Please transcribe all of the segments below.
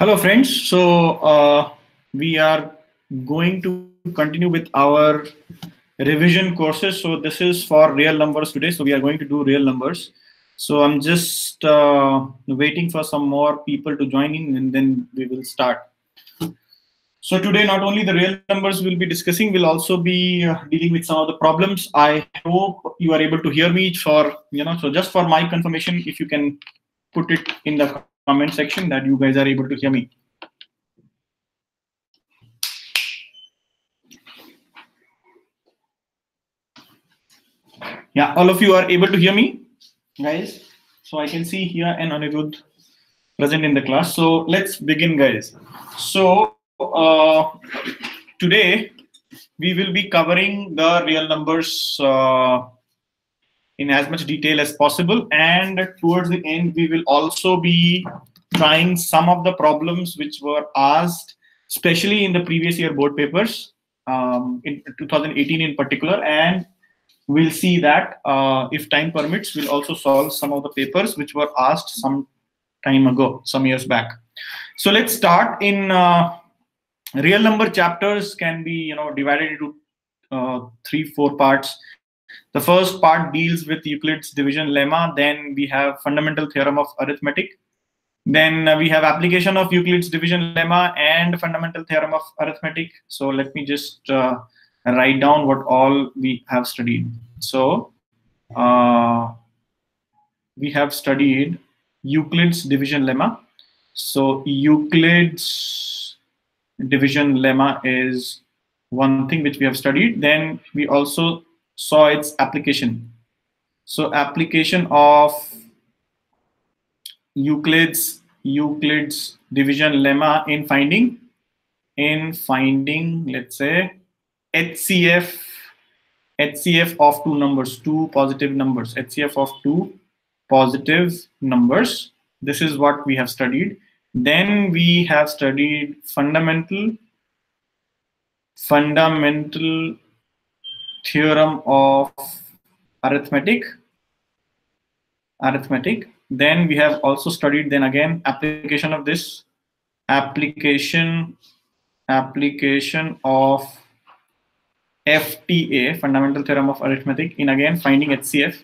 Hello friends, we are going to continue with our revision courses. So this is for real numbers today. So we are going to do real numbers. So I'm just waiting for some more people to join in and then we will start. So today not only the real numbers we'll be discussing, we'll also be dealing with some of the problems. I hope you are able to hear me so just for my confirmation, if you can put it in the comment section that you guys are able to hear me. Yeah, all of you are able to hear me, guys. So I can see here and Anirudh present in the class. So let's begin, guys. So today we will be covering the real numbers in as much detail as possible. And towards the end, we will also be trying some of the problems which were asked, especially in the previous year board papers, in 2018 in particular. And we'll see that if time permits, we'll also solve some of the papers which were asked some time ago, some years back. So let's start. In real number chapters can be divided into 3-4 parts. The first part deals with Euclid's division lemma. Then we have fundamental theorem of arithmetic. Then we have application of Euclid's division lemma and fundamental theorem of arithmetic. So let me just write down what all we have studied. So we have studied Euclid's division lemma. So Euclid's division lemma is one thing which we have studied. Then we also saw its application. So application of Euclid's division lemma in finding, let's say, HCF of two numbers, two positive numbers, HCF of two positive numbers. This is what we have studied. Then we have studied fundamental theorem of arithmetic. Then we have also studied then again application of this, application of FTA, fundamental theorem of arithmetic, in again finding HCF.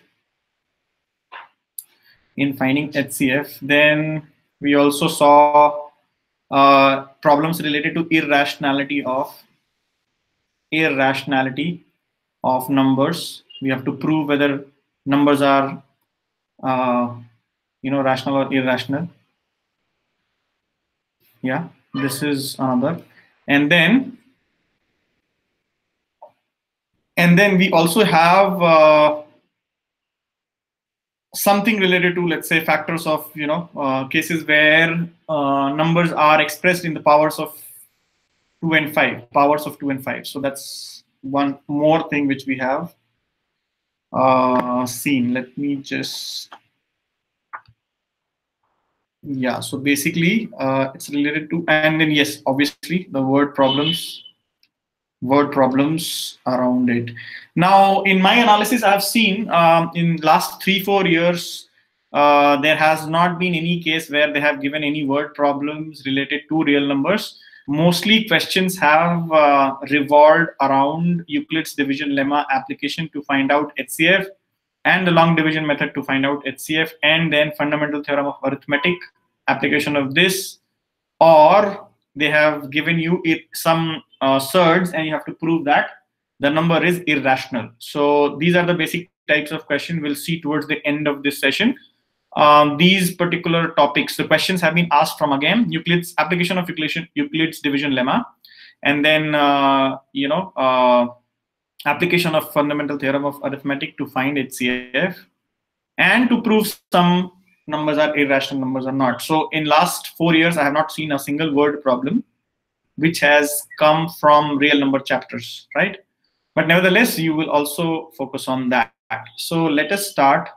Then we also saw problems related to irrationality of numbers. We have to prove whether numbers are rational or irrational. Yeah, this is another. And then we also have something related to, let's say, factors of cases where numbers are expressed in the powers of 2 and 5. So that's one more thing which we have seen. Let me just, yeah, so basically it's related to, and then yes, obviously the word problems around it. Now in my analysis, I have seen in last 3-4 years there has not been any case where they have given any word problems related to real numbers. Mostly questions have revolved around Euclid's division lemma application to find out HCF, and the long division method to find out HCF, and then fundamental theorem of arithmetic, application of this, or they have given you some surds and you have to prove that the number is irrational. So these are the basic types of questions we'll see towards the end of this session. These particular topics, the questions have been asked from, again, Euclid's application of Euclid's division lemma, and then application of fundamental theorem of arithmetic to find HCF, and to prove some numbers are irrational, numbers are not. So in last 4 years, I have not seen a single word problem which has come from real number chapters, right? But nevertheless, you will also focus on that. So let us start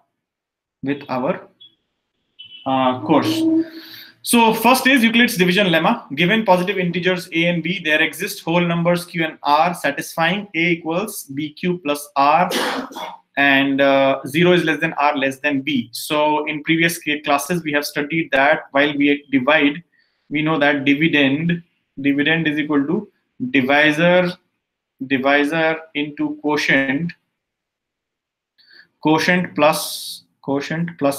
with our course. So first is Euclid's division lemma. Given positive integers a and b, there exist whole numbers q and r satisfying a equals bq plus r, and 0 is less than r less than b. So in previous classes, we have studied that while we divide we know that dividend is equal to divisor into quotient plus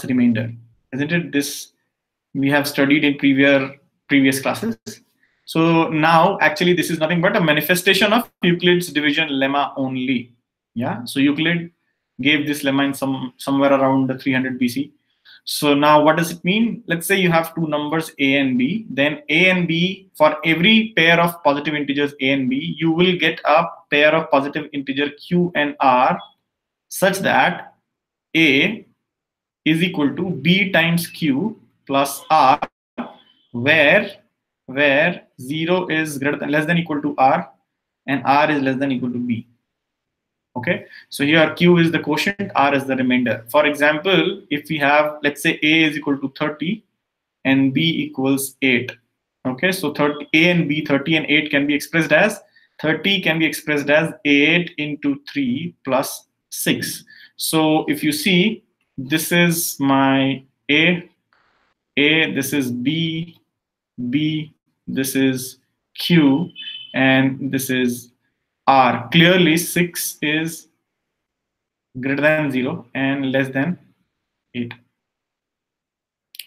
remainder, isn't it? This we have studied in previous classes. So now actually this is nothing but a manifestation of Euclid's division lemma only. Yeah, so Euclid gave this lemma in somewhere around 300 BC. So now what does it mean? Let's say you have two numbers a and b, then a and b, for every pair of positive integers a and b, you will get a pair of positive integer q and r such that a is equal to b times q plus r, where 0 is less than equal to r and r is less than equal to b. Okay, so here q is the quotient, r is the remainder. For example, if we have, let's say a is equal to 30 and b equals 8. Okay, so 30 a and b, 30 and 8 can be expressed as 30 can be expressed as 8 into 3 plus 6. So if you see, this is my a, this is b, this is q, and this is r. Clearly 6 is greater than 0 and less than 8.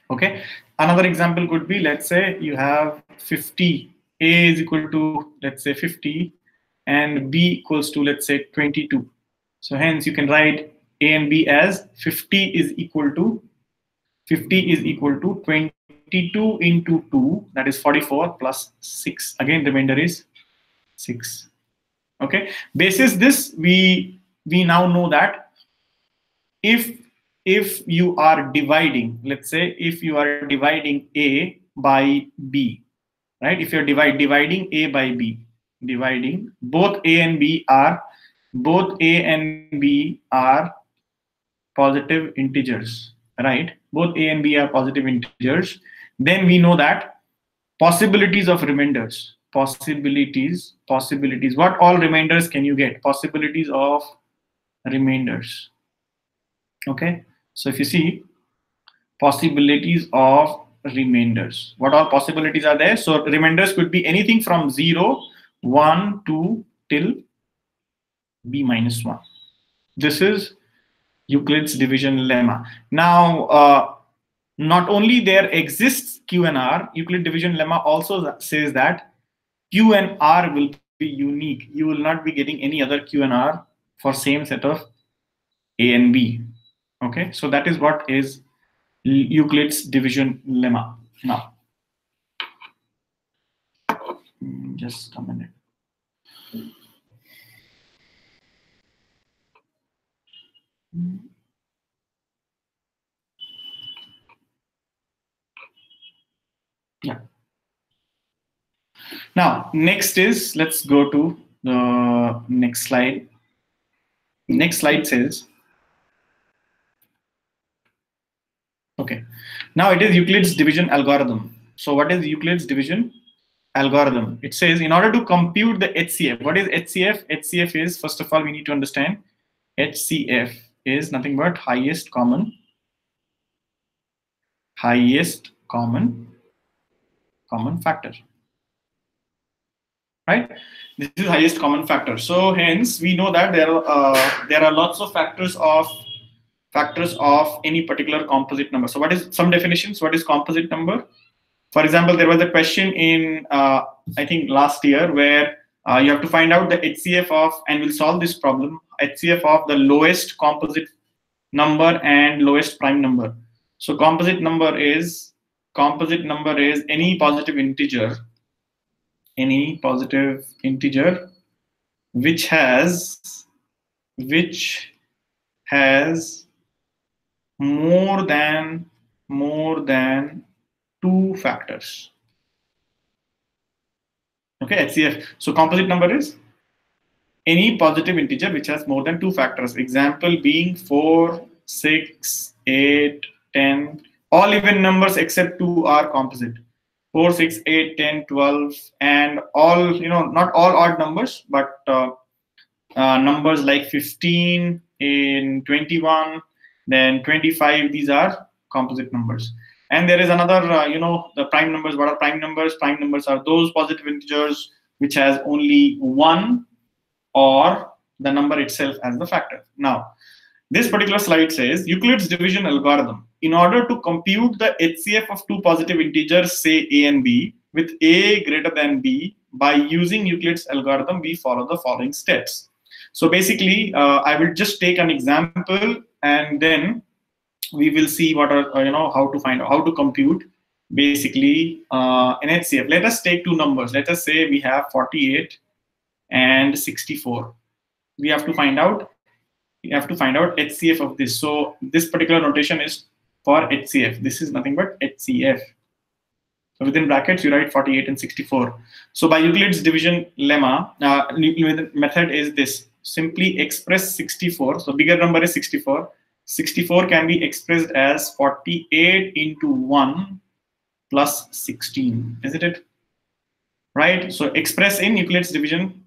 Okay, another example could be, let's say you have 50, a is equal to, let's say 50, and b equals to, let's say 22. So hence you can write a and b as 50 is equal to 22 into 2, that is 44, plus 6. Again, remainder is 6. Okay, basis this, we now know that if you are dividing, let's say if you are dividing a by b, right? If you're dividing a by b, dividing both a and b are positive integers, right? Both a and b are positive integers. Then we know that possibilities of remainders, possibilities. What all remainders can you get? Possibilities of remainders. Okay, so if you see possibilities of remainders, what all possibilities are there? So remainders could be anything from 0, 1, 2 till b minus 1. This is Euclid's division lemma. Now, not only there exists q and r, Euclid division lemma also says that q and r will be unique. You will not be getting any other q and r for same set of a and b. Okay, so that is what is Euclid's division lemma. Now, just a minute. Yeah. Now, next is, let's go to the next slide. Next slide says, okay, now it is Euclid's division algorithm. So what is Euclid's division algorithm? It says, in order to compute the HCF, what is HCF? HCF is, first of all, we need to understand, HCF is nothing but highest common factor, right? This is highest common factor. So hence we know that there are lots of factors of any particular composite number. So what is some definitions? What is composite number? For example, there was a question in I think last year where you have to find out the HCF of, and we'll solve this problem, HCF of the lowest composite number and lowest prime number. So composite number is any positive integer which has more than 2 factors. Okay, HCF. So composite number is any positive integer which has more than 2 factors. Example being 4, 6, 8, 10. All even numbers except 2 are composite. 4, 6, 8, 10, 12, and all, not all odd numbers, but numbers like 15, in 21, then 25, these are composite numbers. And there is another, the prime numbers. What are prime numbers? Prime numbers are those positive integers which has only one or the number itself as the factor. Now, this particular slide says Euclid's division algorithm. In order to compute the HCF of two positive integers, say a and b, with a greater than b, by using Euclid's algorithm, we follow the following steps. So basically, I will just take an example and then we will see what are, how to find out, how to compute basically an HCF. Let us take two numbers. Let us say we have 48 and 64. We have to find out HCF of this. So this particular notation is for HCF. This is nothing but HCF. So within brackets, you write 48 and 64. So by Euclid's division lemma, method is this. Simply express 64. So bigger number is 64. 64 can be expressed as 48 into 1 plus 16, isn't it? Right? So express in Euclid's division,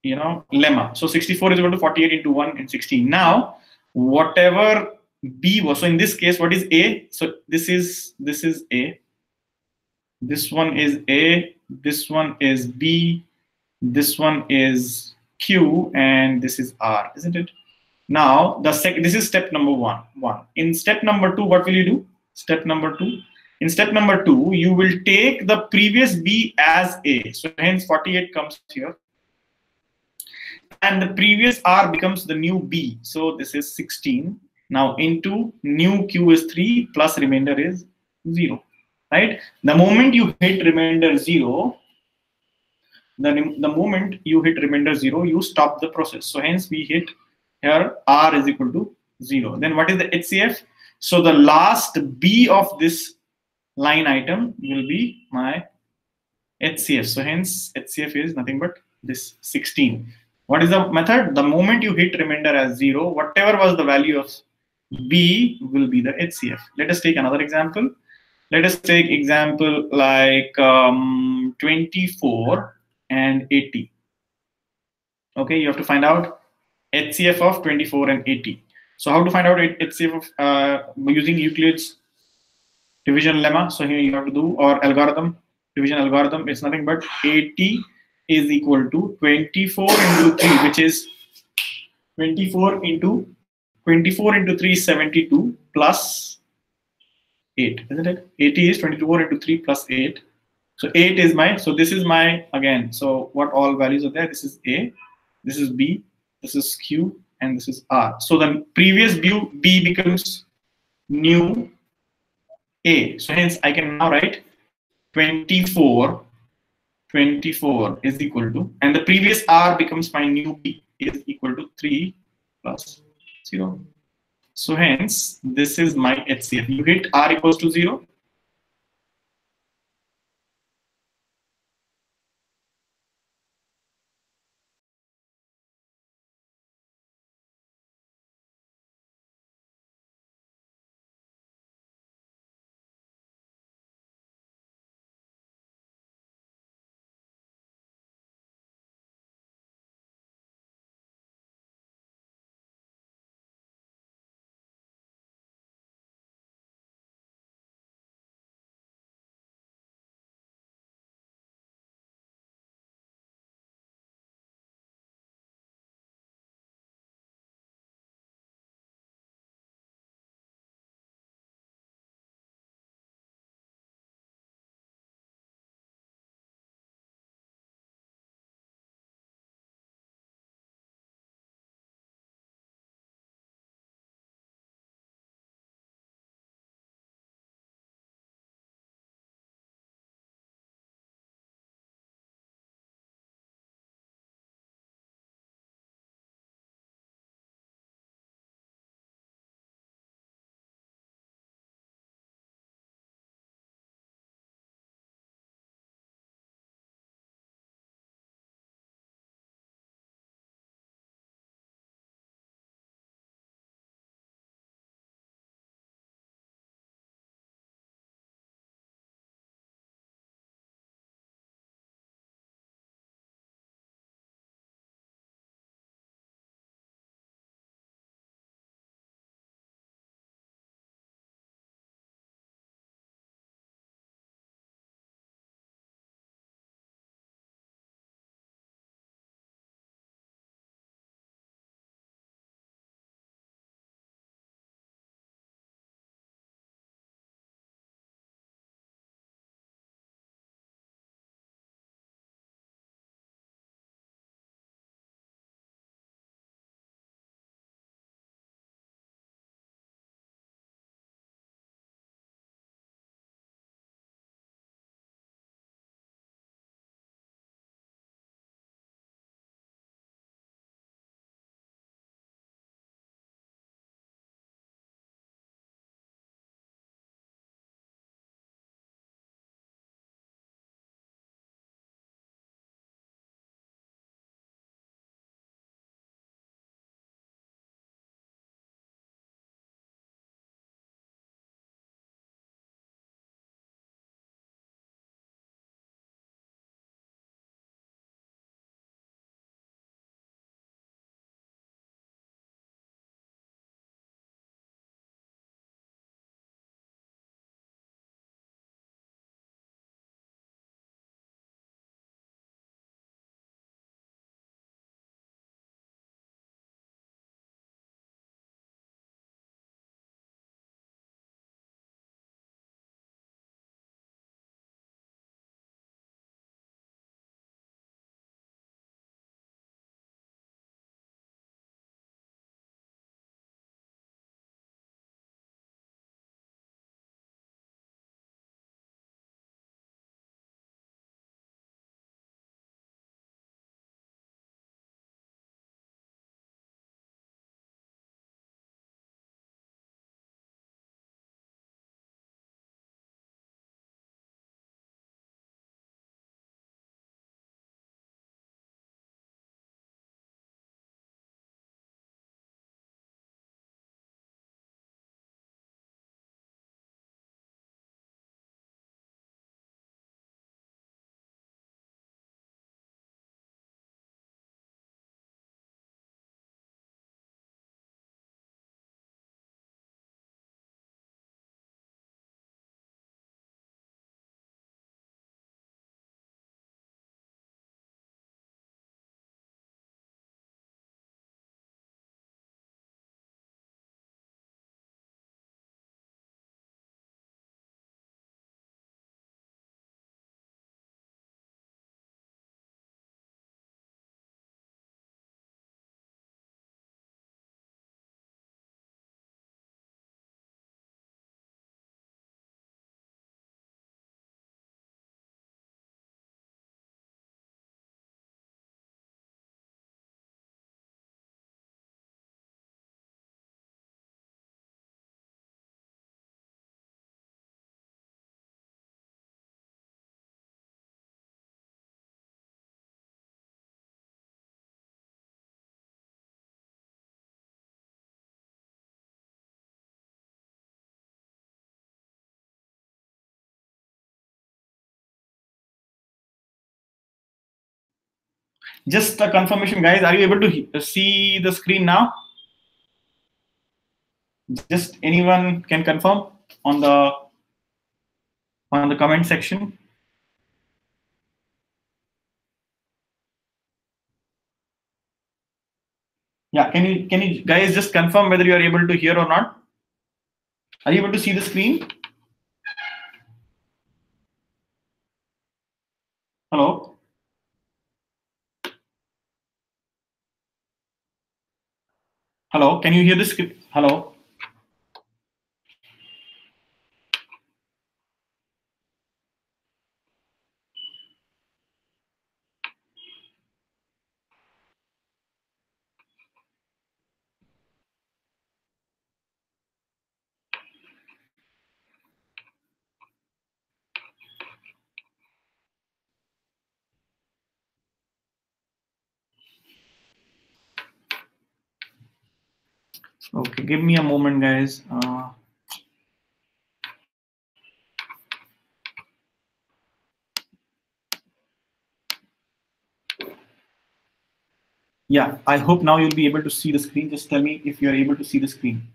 lemma. So 64 is equal to 48 into 1 and 16. Now, whatever b was, so in this case, what is a? So this is a. This one is a. This one is b. This one is q, and this is r, isn't it? Now, this is step number one. In step number 2, what will you do? Step number 2. In step number 2, you will take the previous b as a. So hence 48 comes here. And the previous r becomes the new b. So this is 16. Now into new q is 3 plus remainder is 0. Right? The moment you hit remainder 0, the moment you hit remainder 0, you stop the process. So hence we hit here r is equal to 0. Then what is the HCF? So the last b of this line item will be my HCF. So hence HCF is nothing but this 16. What is the method? The moment you hit remainder as 0, whatever was the value of b will be the HCF. Let us take another example. Let us take example like 24 and 80. Okay, you have to find out HCF of 24 and 80. So how to find out HCF of using Euclid's division lemma? So here you have to do, or algorithm, division algorithm is nothing but 80 is equal to 24 into 3, which is 24 into 3 is 72 plus 8, isn't it? 80 is 24 into 3 plus 8. So 8 is my, so this is my, again, so what all values are there? This is A, this is B, this is Q, and this is R. So the previous B becomes new A. So hence I can now write 24 is equal to, and the previous R becomes my new B is equal to 3 plus 0. So hence this is my HCF. You hit R equals to 0, Just a confirmation, guys. Are you able to see the screen now? Just anyone can confirm on the comment section. Yeah, can you guys just confirm whether you are able to hear or not? Are you able to see the screen? Hello? Hello, can you hear the screen? Hello? Okay, give me a moment, guys. Yeah, I hope now you'll be able to see the screen. Just tell me if you're able to see the screen.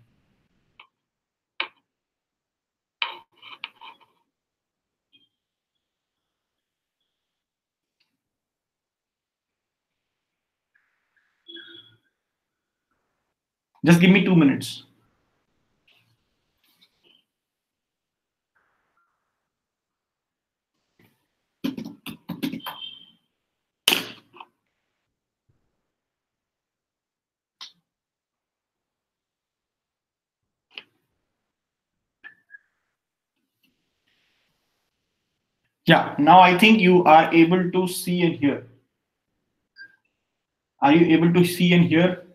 Just give me 2 minutes. Yeah, now I think you are able to see and hear. Are you able to see and hear?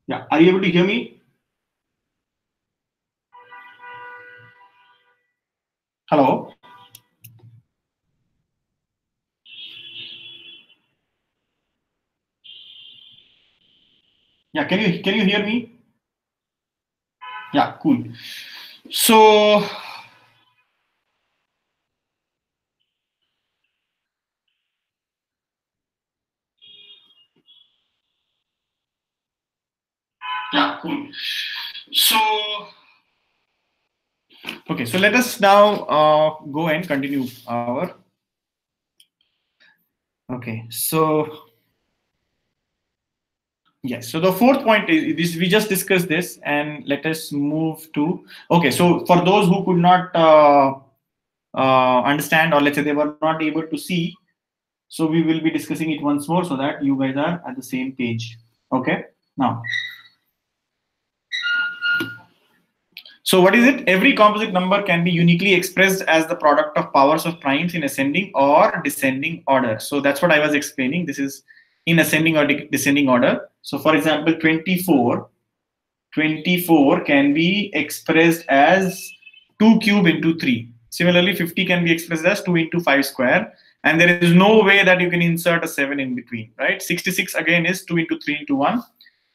Yeah, are you able to hear me? Hello? Yeah, can you hear me? Yeah, cool. So yeah, cool. So okay, so let us now go and continue our. Okay, so yes, so the fourth point is this. We just discussed this, and let us move to. Okay, so for those who could not understand, or let's say they were not able to see, so we will be discussing it once more so that you guys are at the same page. Okay, now. So what is it? Every composite number can be uniquely expressed as the product of powers of primes in ascending or descending order. So that's what I was explaining. This is in ascending or descending order. So for example, 24 can be expressed as 2 cube into 3. Similarly, 50 can be expressed as 2 into 5 square. And there is no way that you can insert a 7 in between, right? 66 again is 2 into 3 into 1.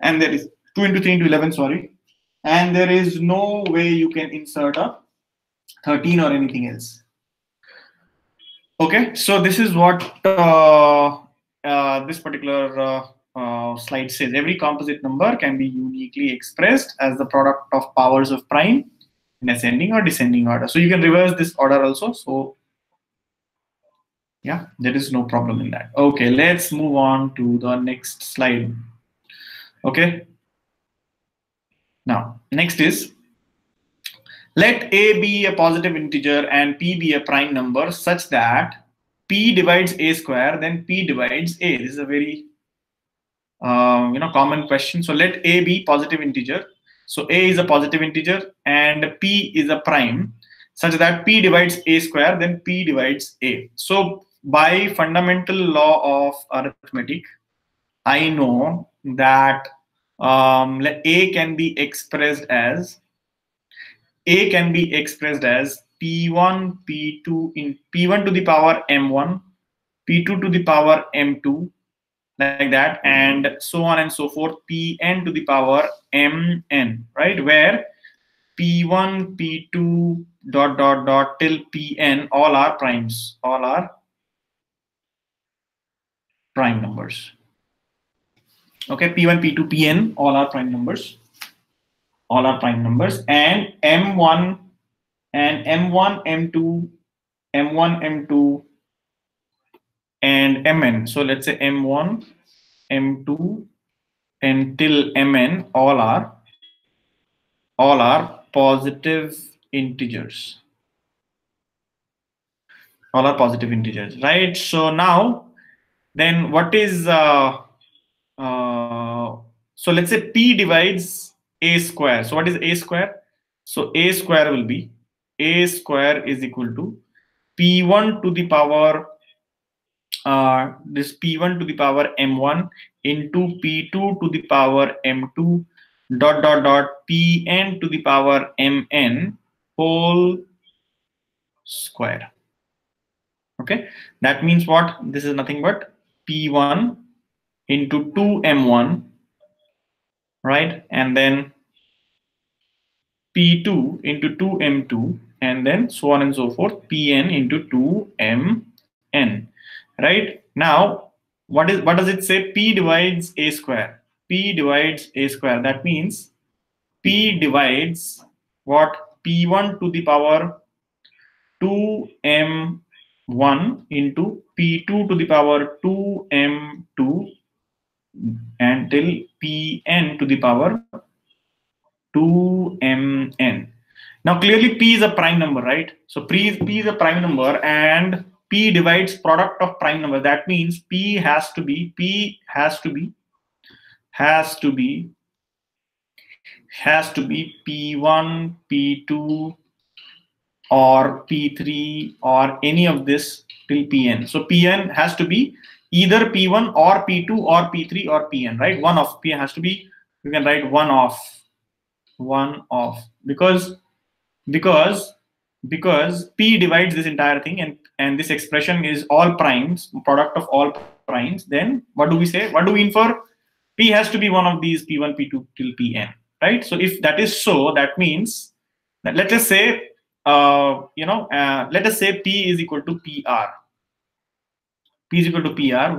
And there is 2 into 3 into 11, sorry. And there is no way you can insert a 13 or anything else. Okay, so this is what this particular slide says. Every composite number can be uniquely expressed as the product of powers of prime in ascending or descending order. So you can reverse this order also. So yeah, there is no problem in that. Okay, let's move on to the next slide. Okay. Now, next is let a be a positive integer and p be a prime number such that p divides a square, then p divides a. This is a very common question. So let a be positive integer. So a is a positive integer and p is a prime such that p divides a square, then p divides a. So by fundamental law of arithmetic, I know that let a can be expressed as p1 p2 in p1 to the power m1 P2 to the power M2, like that, and so on and so forth, Pn to the power Mn, right? Where P1, P2, dot dot dot till Pn, all are primes, all are prime numbers. Okay, P1, P2, Pn, all are prime numbers, all are prime numbers, and M1 and M1, M2, M1, M2, and Mn. So let's say M1, M2, until Mn, all are positive integers. All are positive integers, right? So now, then what is so let's say P divides A square. So what is A square? So A square will be, A square is equal to P1 to the power this P1 to the power M1 into P2 to the power M2 dot dot dot Pn to the power Mn whole square. Okay, that means what? This is nothing but P1 into 2M1, right? And then P2 into 2M2, and then so on and so forth, Pn into 2Mn, right? Now, what does it say? P divides A square. P divides A square. That means P divides what? P1 to the power 2M1 into P2 to the power 2M2 until Pn to the power 2Mn. Now clearly P is a prime number, right? So P is a prime number, and P divides product of prime number. That means P has to be P1, P2, or P3, or any of this till Pn. So Pn has to be either P1 or P2 or P3 or Pn, right? One of P has to be, you can write one of, because P divides this entire thing, and this expression is all primes, product of all primes. Then what do we say? What do we infer? P has to be one of these P1, P2 till Pn, right? So if that is so, that means that let us say let us say P is equal to PR. P is equal to PR,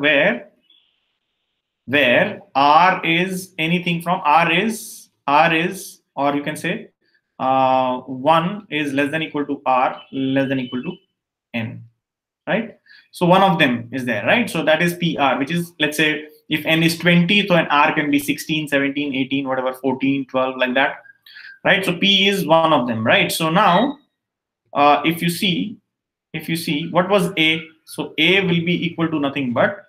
where R is anything from R is, or you can say 1 is less than equal to R, less than equal to N, right? So one of them is there, right? So that is PR, which is, let's say if N is 20, so an R can be 16, 17, 18, whatever, 14, 12, like that, right? So P is one of them, right? So now if you see what was A, so A will be equal to nothing but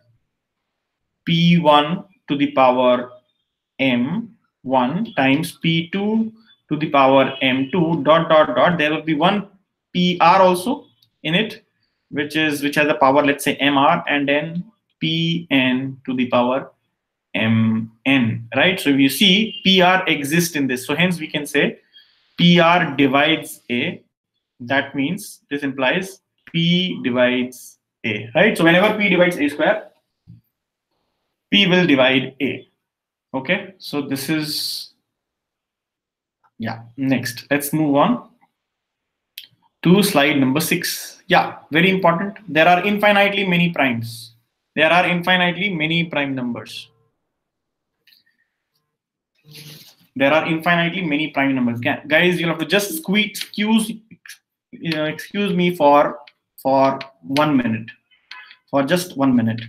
P1 to the power M1 times P2 to the power M2 dot dot dot. There will be one PR also in it, which has a power, let's say MR, and then Pn to the power Mn, right? So if you see, PR exists in this, so hence we can say PR divides A. That means this implies P divides A, right? So whenever P divides A square, P will divide A. Okay, so this is, yeah. Next, let's move on to slide number 6. Yeah, very important. There are infinitely many primes. There are infinitely many prime numbers. There are infinitely many prime numbers. Guys, you'll have to just excuse me for 1 minute, for just 1 minute.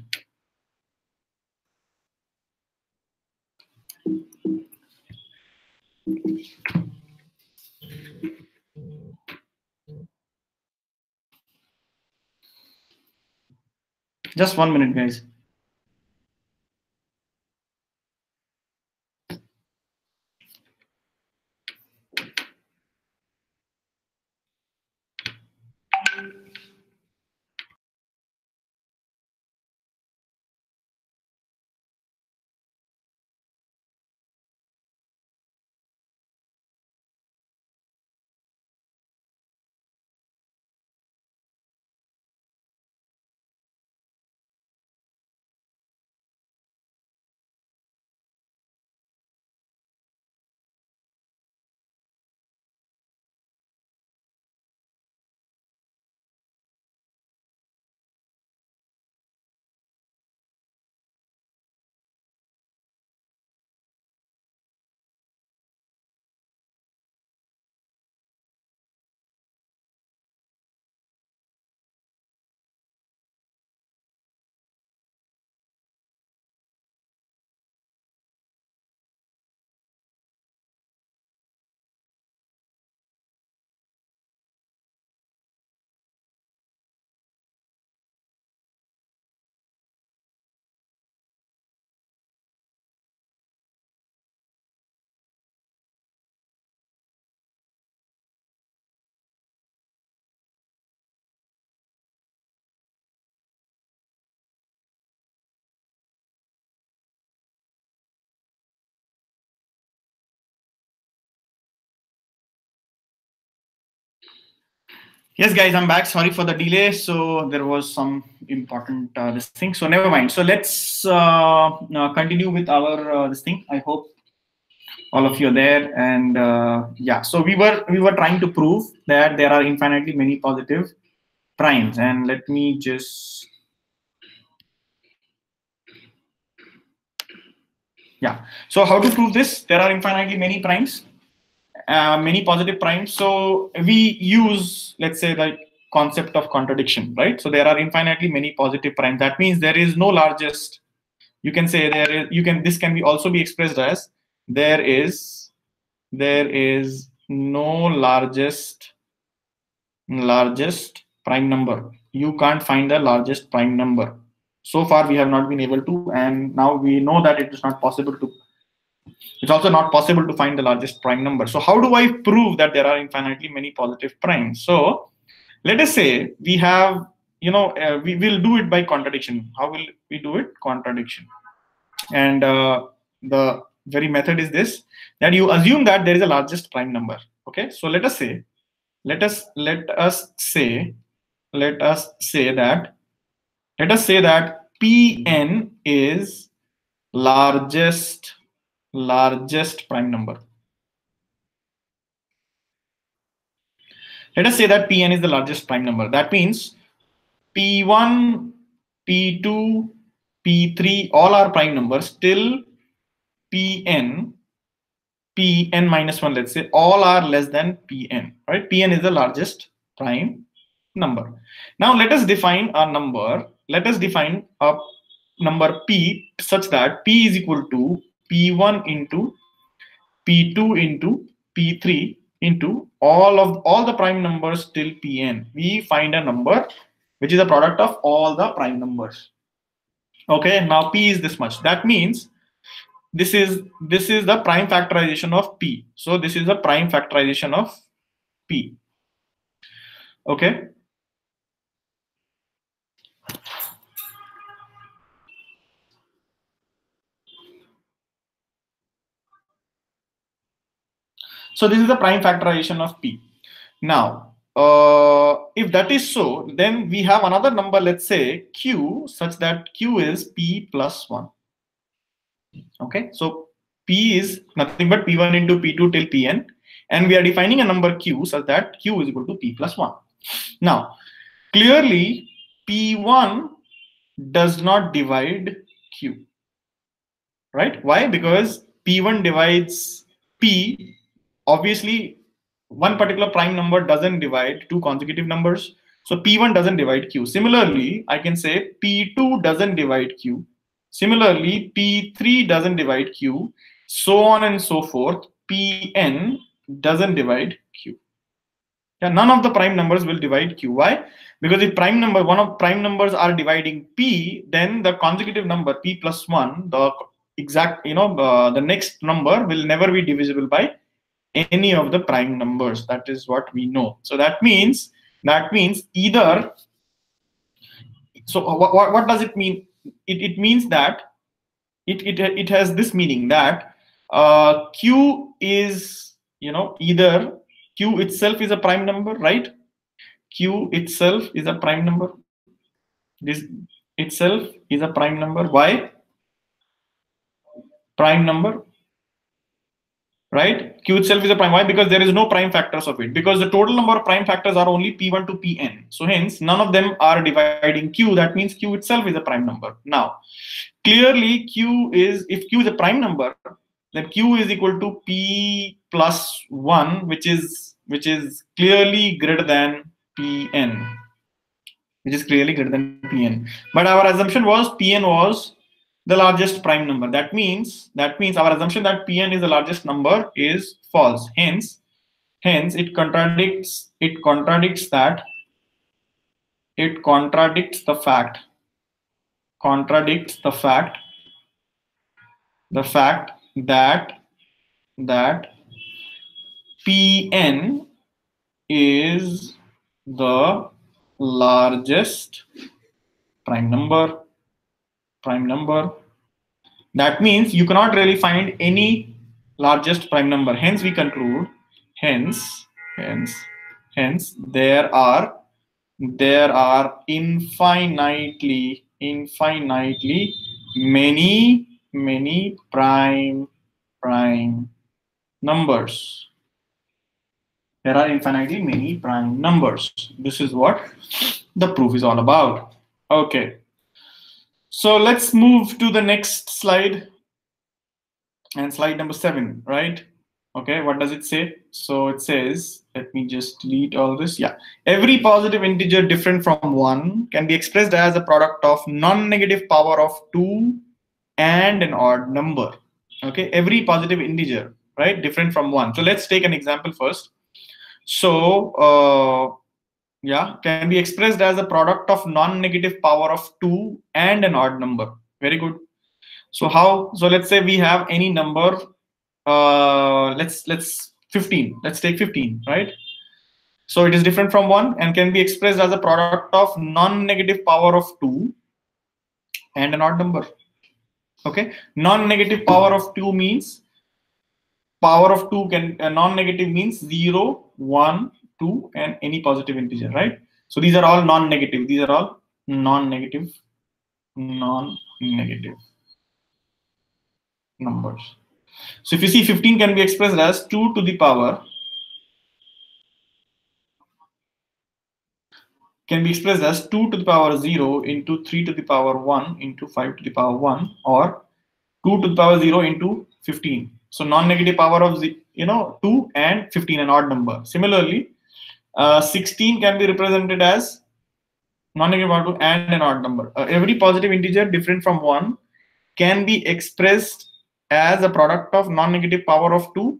Just 1 minute, guys. Yes, guys, I'm back. Sorry for the delay. So there was some important this thing. So never mind. So let's continue with our this thing. I hope all of you are there. And yeah, so we were trying to prove that there are infinitely many positive primes. And let me just So how to prove this? There are infinitely many primes. Many positive primes. So we use, let's say, the concept of contradiction, right? So there are infinitely many positive primes. That means there is no largest. You can say there is. You can. This can be also be expressed as there is no largest prime number. You can't find the largest prime number. So far we have not been able to, and now we know that it is not possible to. It's also not possible to find the largest prime number. So how do I prove that there are infinitely many positive primes? So let us say we have, we will do it by contradiction. How will we do it? Contradiction. And the very method is this, that you assume that there is a largest prime number. Okay. So let us say that Pn is largest prime number. Let us say that Pn is the largest prime number. That means P1, P2, P3, all are prime numbers till Pn minus 1, let's say, all are less than Pn, right? Pn is the largest prime number. Now let us define a number. Let us define a number P such that P is equal to P1 into P2 into P3 into all the prime numbers till Pn. We find a number which is a product of all the prime numbers. Okay, now P is this much. That means this is the prime factorization of P. So this is the prime factorization of P. Okay. So this is the prime factorization of P. Now, if that is so, then we have another number, let's say Q, such that Q is P plus 1. Okay, so P is nothing but P1 into P2 till Pn, and we are defining a number Q such that Q is equal to P plus 1. Now, clearly P1 does not divide Q, right? Why? Because P1 divides P. Obviously, one particular prime number doesn't divide two consecutive numbers. So P1 doesn't divide Q. Similarly, I can say P2 doesn't divide Q. Similarly, P3 doesn't divide Q. So on and so forth. Pn doesn't divide Q. Yeah, none of the prime numbers will divide Q. Why? Because if one of prime numbers are dividing P, then the consecutive number P plus 1, the exact, the next number will never be divisible by any of the prime numbers. That is what we know. So that means either. So what does it mean? It means that it has this meaning that Q is, either Q itself is a prime number, right? Q itself is a prime number. This itself is a prime number. Why? Prime number, right? Q itself is a prime. Why? Because there is no prime factors of it. Because the total number of prime factors are only P1 to Pn. So hence, none of them are dividing Q. That means Q itself is a prime number. Now, clearly if Q is a prime number, then Q is equal to P plus 1, which is clearly greater than Pn. Which is clearly greater than Pn. But our assumption was Pn was the largest prime number. That means our assumption that Pn is the largest number is false. Hence it contradicts the fact that Pn is the largest prime number. That means you cannot really find any largest prime number. Hence we conclude Hence, there are infinitely many prime numbers. There are infinitely many prime numbers. This is what the proof is all about. Okay. So let's move to the next slide, and slide number 7, right? Okay, what does it say? So it says, let me just delete all this. Yeah, every positive integer different from 1 can be expressed as a product of non-negative power of 2 and an odd number. Okay, every positive integer, right, different from 1. So let's take an example first. So yeah, can be expressed as a product of non-negative power of 2 and an odd number. Very good. So how? So let's say we have any number. Let's 15. Let's take 15, right? So it is different from 1 and can be expressed as a product of non-negative power of 2 and an odd number. Okay, non-negative power of 2 means power of 2 can non-negative means 0, 1, 2, and any positive integer, right? So these are all non-negative. These are all non-negative numbers. So if you see, 15 can be expressed as 2 to the power, can be expressed as 2 to the power 0 into 3 to the power 1 into 5 to the power 1, or 2 to the power 0 into 15. So non-negative power of 2 and 15, an odd number. Similarly, 16 can be represented as non-negative power 2 and an odd number. Every positive integer different from 1 can be expressed as a product of non-negative power of 2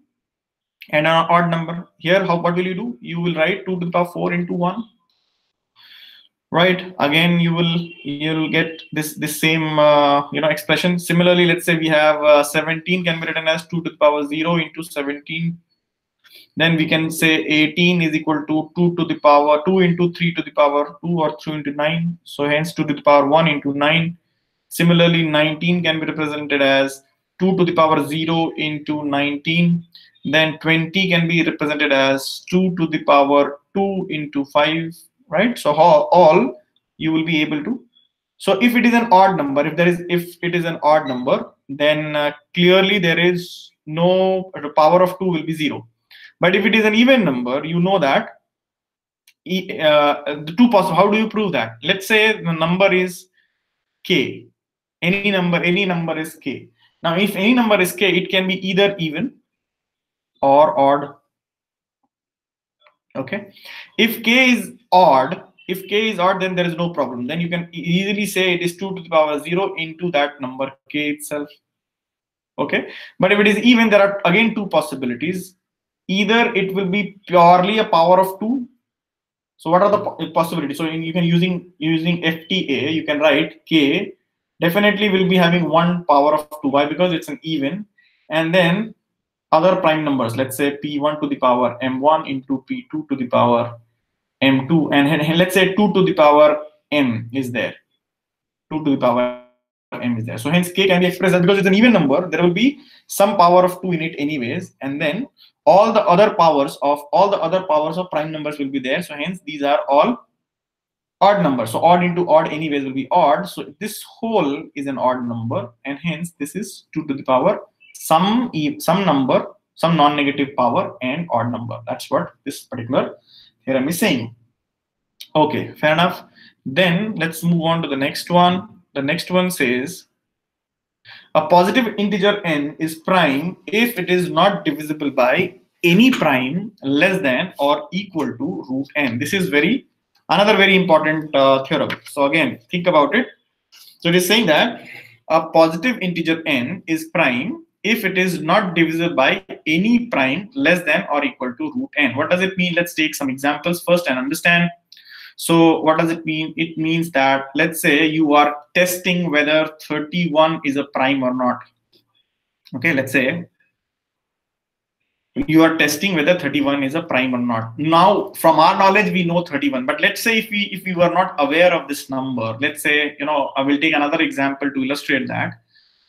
and an odd number. Here, what will you do? You will write 2 to the power 4 into 1. Right, again you'll get this same expression. Similarly, let's say we have 17 can be written as 2 to the power 0 into 17. Then we can say 18 is equal to 2 to the power 2 into 3 to the power 2, or 2 into 9. So hence 2 to the power 1 into 9. Similarly, 19 can be represented as 2 to the power 0 into 19. Then 20 can be represented as 2 to the power 2 into 5. Right, so all you will be able to. So if it is an odd number, if it is an odd number, then clearly there is no, the power of 2 will be 0. But if it is an even number, you know that the two possible. How do you prove that? Let's say the number is k. Any number is k. Now, if any number is k, it can be either even or odd. Okay, if k is odd, then there is no problem. Then you can easily say it is 2 to the power 0 into that number k itself. Okay, but if it is even, there are again two possibilities. Either it will be purely a power of 2. So what are the possibilities? So you can using FTA, you can write k definitely will be having 1 power of 2. Why? Because it's an even. And then other prime numbers, let's say p1 to the power m1 into p2 to the power m2, and let's say 2 to the power m is there. 2 to the power m is there. So hence k can be expressed as, because it's an even number, there will be some power of 2 in it anyways, and then all the other powers of prime numbers will be there. So hence these are all odd numbers. So odd into odd anyways will be odd. So this whole is an odd number, and hence this is 2 to the power some number, some non-negative power and odd number. That's what this particular theorem is saying. Okay, fair enough. Then let's move on to the next one. The next one says a positive integer n is prime if it is not divisible by any prime less than or equal to root n. This is another very important theorem. So again, think about it. So it is saying that a positive integer n is prime if it is not divisible by any prime less than or equal to root n. What does it mean? Let's take some examples first and understand. So what does it mean? It means that, let's say you are testing whether 31 is a prime or not. Okay, let's say you are testing whether 31 is a prime or not. Now, from our knowledge, we know 31. But let's say if we were not aware of this number, let's say, I will take another example to illustrate that.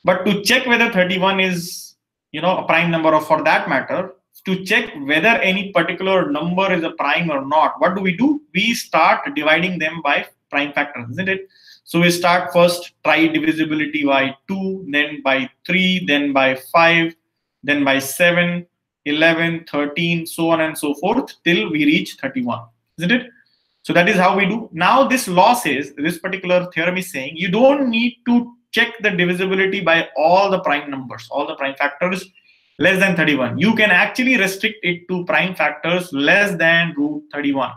But to check whether 31 is, a prime number, or for that matter, to check whether any particular number is a prime or not, what do? We start dividing them by prime factors, isn't it? So we start first, try divisibility by 2, then by 3, then by 5, then by 7, 11, 13, so on and so forth, till we reach 31, isn't it? So that is how we do. Now this law says, this particular theorem is saying, you don't need to check the divisibility by all the prime numbers, all the prime factors less than 31. You can actually restrict it to prime factors less than root 31.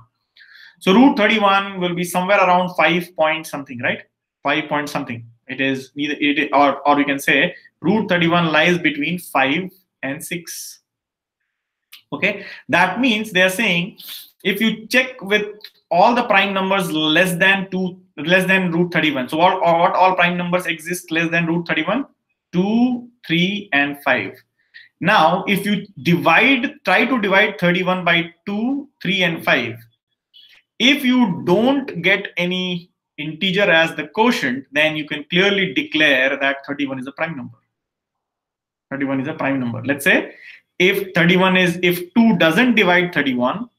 So root 31 will be somewhere around 5 point something, right? 5 point something. It is neither it, or you can say root 31 lies between 5 and 6. Okay, that means they are saying if you check with all the prime numbers less than root 31. So what all prime numbers exist less than root 31? 2, 3, and 5. Now, if you try to divide 31 by 2, 3, and 5, if you don't get any integer as the quotient, then you can clearly declare that 31 is a prime number. 31 is a prime number. Let's say if 2 doesn't divide 31,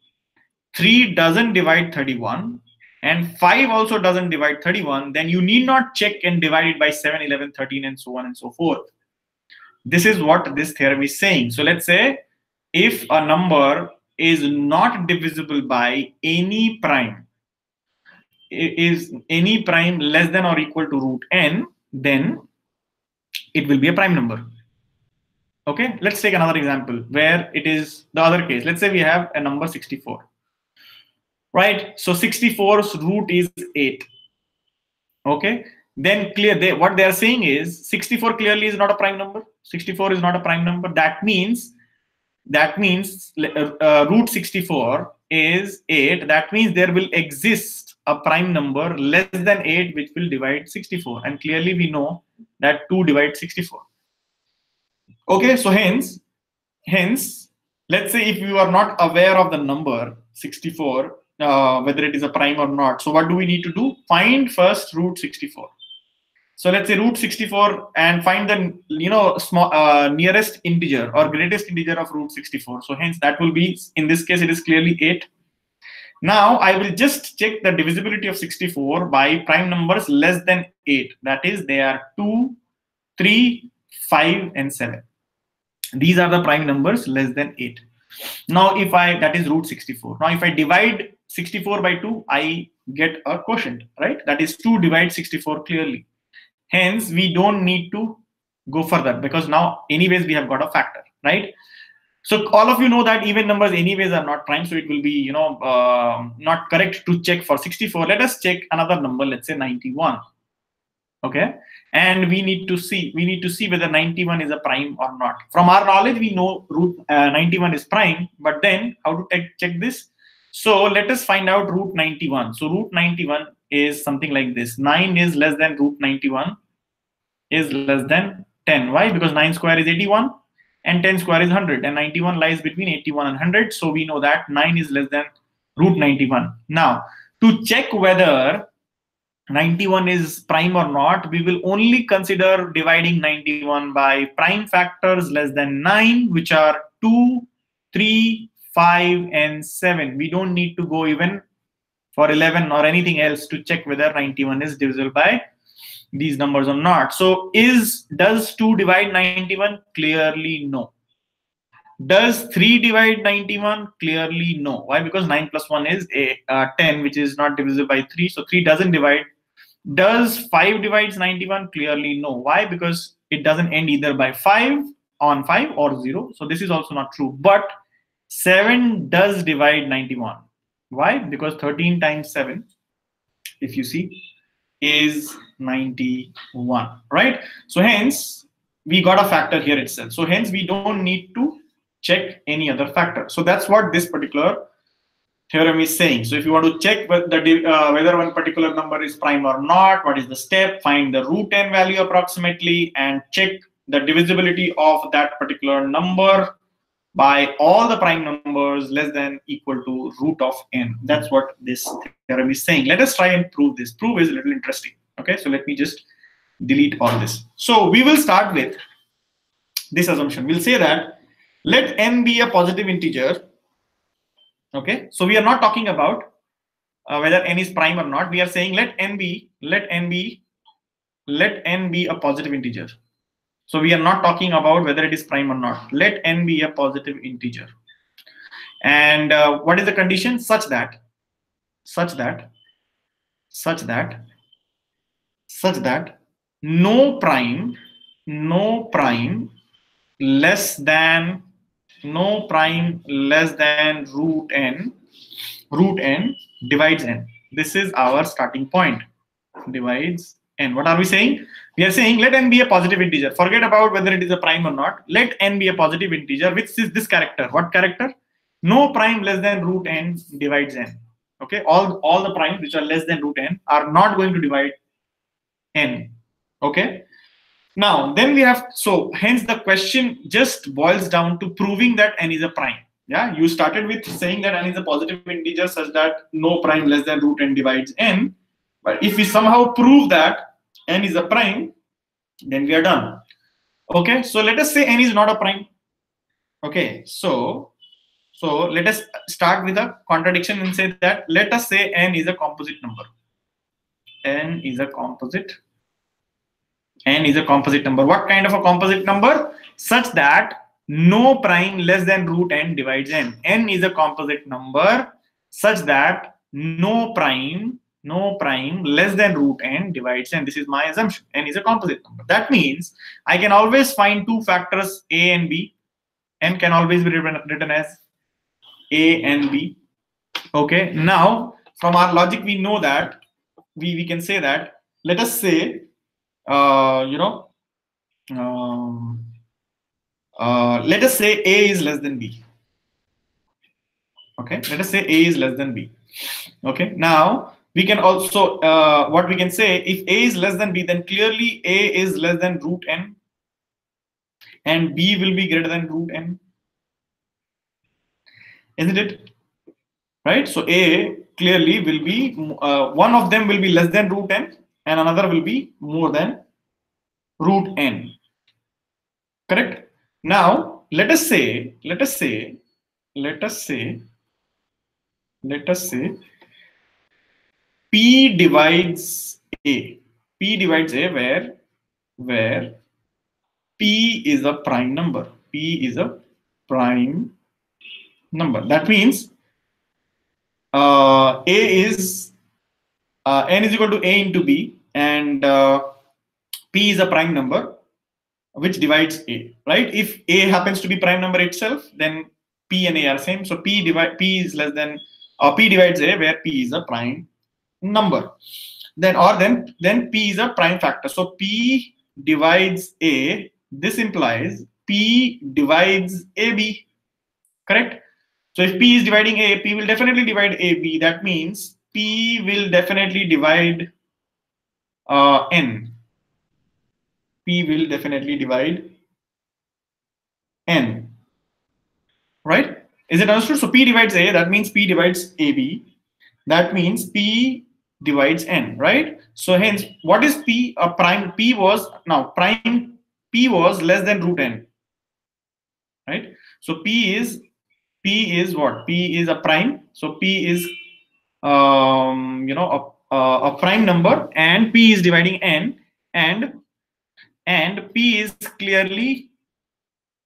3 doesn't divide 31, and 5 also doesn't divide 31, then you need not check and divide it by 7, 11, 13, and so on and so forth. This is what this theorem is saying. So let's say if a number is not divisible by any prime, is any prime less than or equal to root n, then it will be a prime number. Okay, let's take another example where it is the other case. Let's say we have a number 64. Right, so 64's root is 8. Okay, then what they are saying is 64 clearly is not a prime number. 64 is not a prime number. That means root 64 is 8. That means there will exist a prime number less than 8 which will divide 64, and clearly we know that 2 divides 64. Okay, so hence, let's say if you are not aware of the number 64, whether it is a prime or not, so what do we need to do? Find first root 64. So let's say root 64 and find the nearest integer or greatest integer of root 64. So hence that will be, in this case it is clearly 8. Now I will just check the divisibility of 64 by prime numbers less than 8. That is, they are 2, 3, 5, and 7. These are the prime numbers less than 8. Now that is root 64. Now if I divide 64 by 2, I get a quotient, right? That is 2 divides 64 clearly. Hence, we don't need to go further because now anyways we have got a factor, right? So all of you know that even numbers anyways are not prime, so it will be not correct to check for 64. Let us check another number, let's say 91. Okay, and we need to see whether 91 is a prime or not. From our knowledge, we know root 91 is prime, but then how to check this? So let us find out root 91. So root 91 is something like this. 9 is less than root 91 is less than 10. Why? Because 9 square is 81 and 10 square is 100, and 91 lies between 81 and 100. So we know that 9 is less than root 91. Now, to check whether 91 is prime or not, we will only consider dividing 91 by prime factors less than 9, which are 2, 3, 5, and 7. We don't need to go even for 11 or anything else to check whether 91 is divisible by these numbers or not. So does 2 divide 91? Clearly no. Does 3 divide 91? Clearly no. Why? Because 9 plus 1 is 10, which is not divisible by 3. So 3 doesn't divide. Does 5 divides 91? Clearly no. Why? Because it doesn't end either by 5 or 0. So this is also not true. But 7 does divide 91. Why? Because 13 times 7, if you see, is 91, right? So hence, we got a factor here itself. So hence, we don't need to check any other factor. So that's what this particular theorem is saying. So if you want to check whether one particular number is prime or not, what is the step? Find the root n value approximately and check the divisibility of that particular number by all the prime numbers less than equal to root of n. That's what this theorem is saying. Let us try and prove this. Proof is a little interesting. Okay, so let me just delete all this. So we will start with this assumption. We'll say that Let n be a positive integer. Okay, so we are not talking about whether n is prime or not. We are saying let n be a positive integer. So we are not talking about whether it is prime or not. Let n be a positive integer. And what is the condition? Such that no prime less than root n divides n. This is our starting point. Divides n. What are we saying? We are saying let n be a positive integer. Forget about whether it is a prime or not. Let n be a positive integer, which is this character. What character? No prime less than root n divides n. Okay, all the primes which are less than root n are not going to divide n. Okay. Now then we have, so hence the question just boils down to proving that n is a prime. Yeah, you started with saying that n is a positive integer such that no prime less than root n divides n. But if we somehow prove that n is a prime, then we are done. Okay, so let us say n is not a prime. Okay, so let us start with a contradiction and say that let us say n is a composite number. N is a composite number. What kind of a composite number? Such that no prime less than root n divides n. N is a composite number such that no prime less than root n divides n. This is my assumption. N is a composite number. That means I can always find two factors a and b. N can always be written as a and b. Okay. Now from our logic we know that we can say that, let us say let us say a is less than b. Okay, let us say a is less than b. Okay, now we can also what we can say, if a is less than b, then clearly a is less than root n and b will be greater than root n, isn't it? Right, so a clearly will be one of them will be less than root n and another will be more than root n. Correct. Now let us say P divides A. P divides A where P is a prime number. P is a prime number. That means A is n is equal to A into B, and P is a prime number which divides A. Right? If A happens to be prime number itself, then P and A are same. So P is less than, or P divides A where P is a prime number. Then P is a prime factor. So P divides A. This implies P divides AB. Correct? So if P is dividing A, P will definitely divide AB. That means P will definitely divide N. P will definitely divide N. Right? Is it understood? So P divides A, that means P divides AB. That means P divides N, right? So hence, what is P? A prime P was, now prime P was less than root N, right? So P is what? P is a prime. So P is a prime number, and P is dividing N, and P is clearly,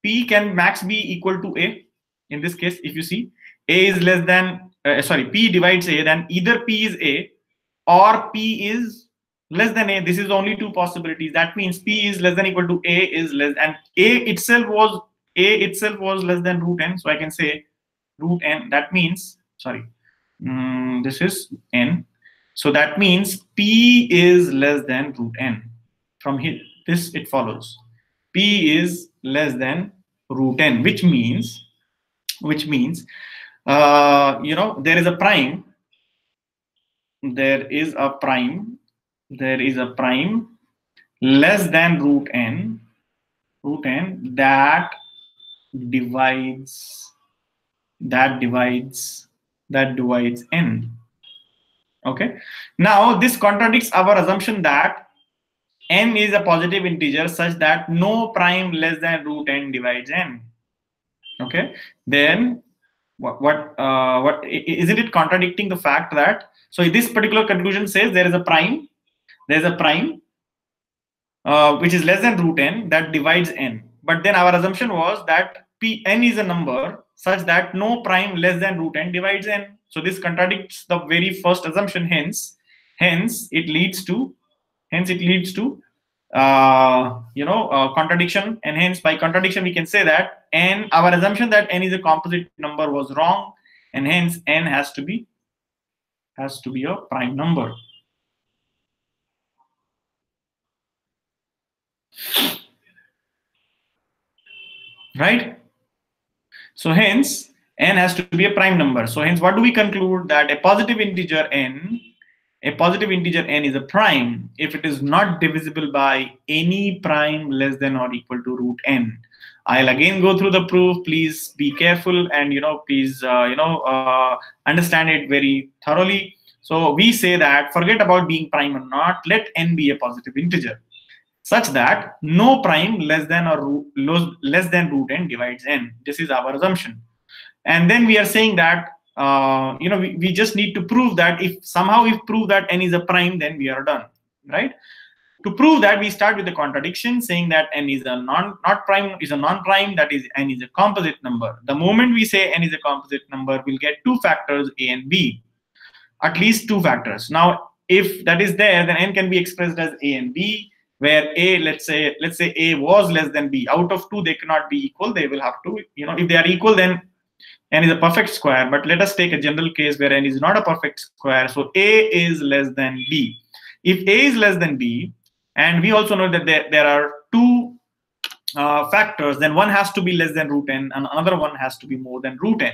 P can max be equal to A. In this case, if you see A is less than P divides A, then either P is A or P is less than A. This is only two possibilities. That means P is less than equal to A is less, and A itself was less than root N. So I can say root N. That means, this is N. So that means P is less than root N. From here, this it follows. P is less than root N, which means there is a prime. There is a prime less than root n that divides n. Okay, now this contradicts our assumption that n is a positive integer such that no prime less than root n divides n. Okay, then what isn't it contradicting the fact that, so this particular conclusion says there is a prime, which is less than root n that divides n, but then our assumption was that n is a number such that no prime less than root n divides n. So this contradicts the very first assumption. Hence it leads to contradiction, and hence by contradiction we can say that our assumption that n is a composite number was wrong, and hence n has to be a prime number. Right? So hence n has to be a prime number. So hence what do we conclude? That a positive integer n is a prime if it is not divisible by any prime less than or equal to root n. I'll again go through the proof. Please be careful and please understand it very thoroughly. So we say that forget about being prime or not. Let n be a positive integer such that no prime less than root n divides n. This is our assumption. And then we are saying that we just need to prove that if somehow we prove that n is a prime, then we are done, right? To prove that, we start with the contradiction, saying that n is a non-prime, that is n is a composite number. The moment we say n is a composite number, we'll get two factors a and b, at least two factors. Now, if that is there, then n can be expressed as a and b, where a, let's say a was less than b. Out of two, they cannot be equal. They will have to, if they are equal, then n is a perfect square. But let us take a general case where n is not a perfect square. So a is less than b. If a is less than b, and we also know that there are two factors, then one has to be less than root n and another one has to be more than root n.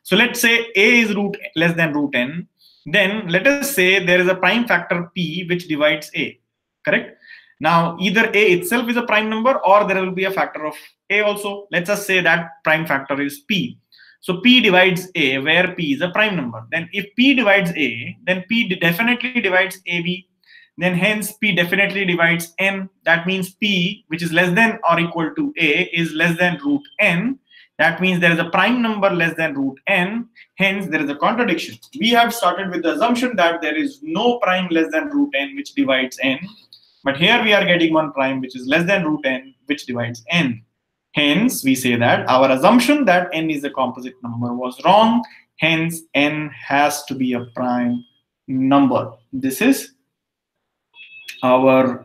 So let's say a is less than root n. Then let us say there is a prime factor p which divides a, correct? Now either a itself is a prime number or there will be a factor of a also. Let's just say that prime factor is p. So p divides a, where p is a prime number. Then if p divides a, then p definitely divides ab. Then hence p definitely divides n. That means p, which is less than or equal to a, is less than root n. That means there is a prime number less than root n. Hence there is a contradiction. We have started with the assumption that there is no prime less than root n which divides n. But here we are getting one prime which is less than root n which divides n. Hence we say that our assumption that n is a composite number was wrong. Hence n has to be a prime number. This is our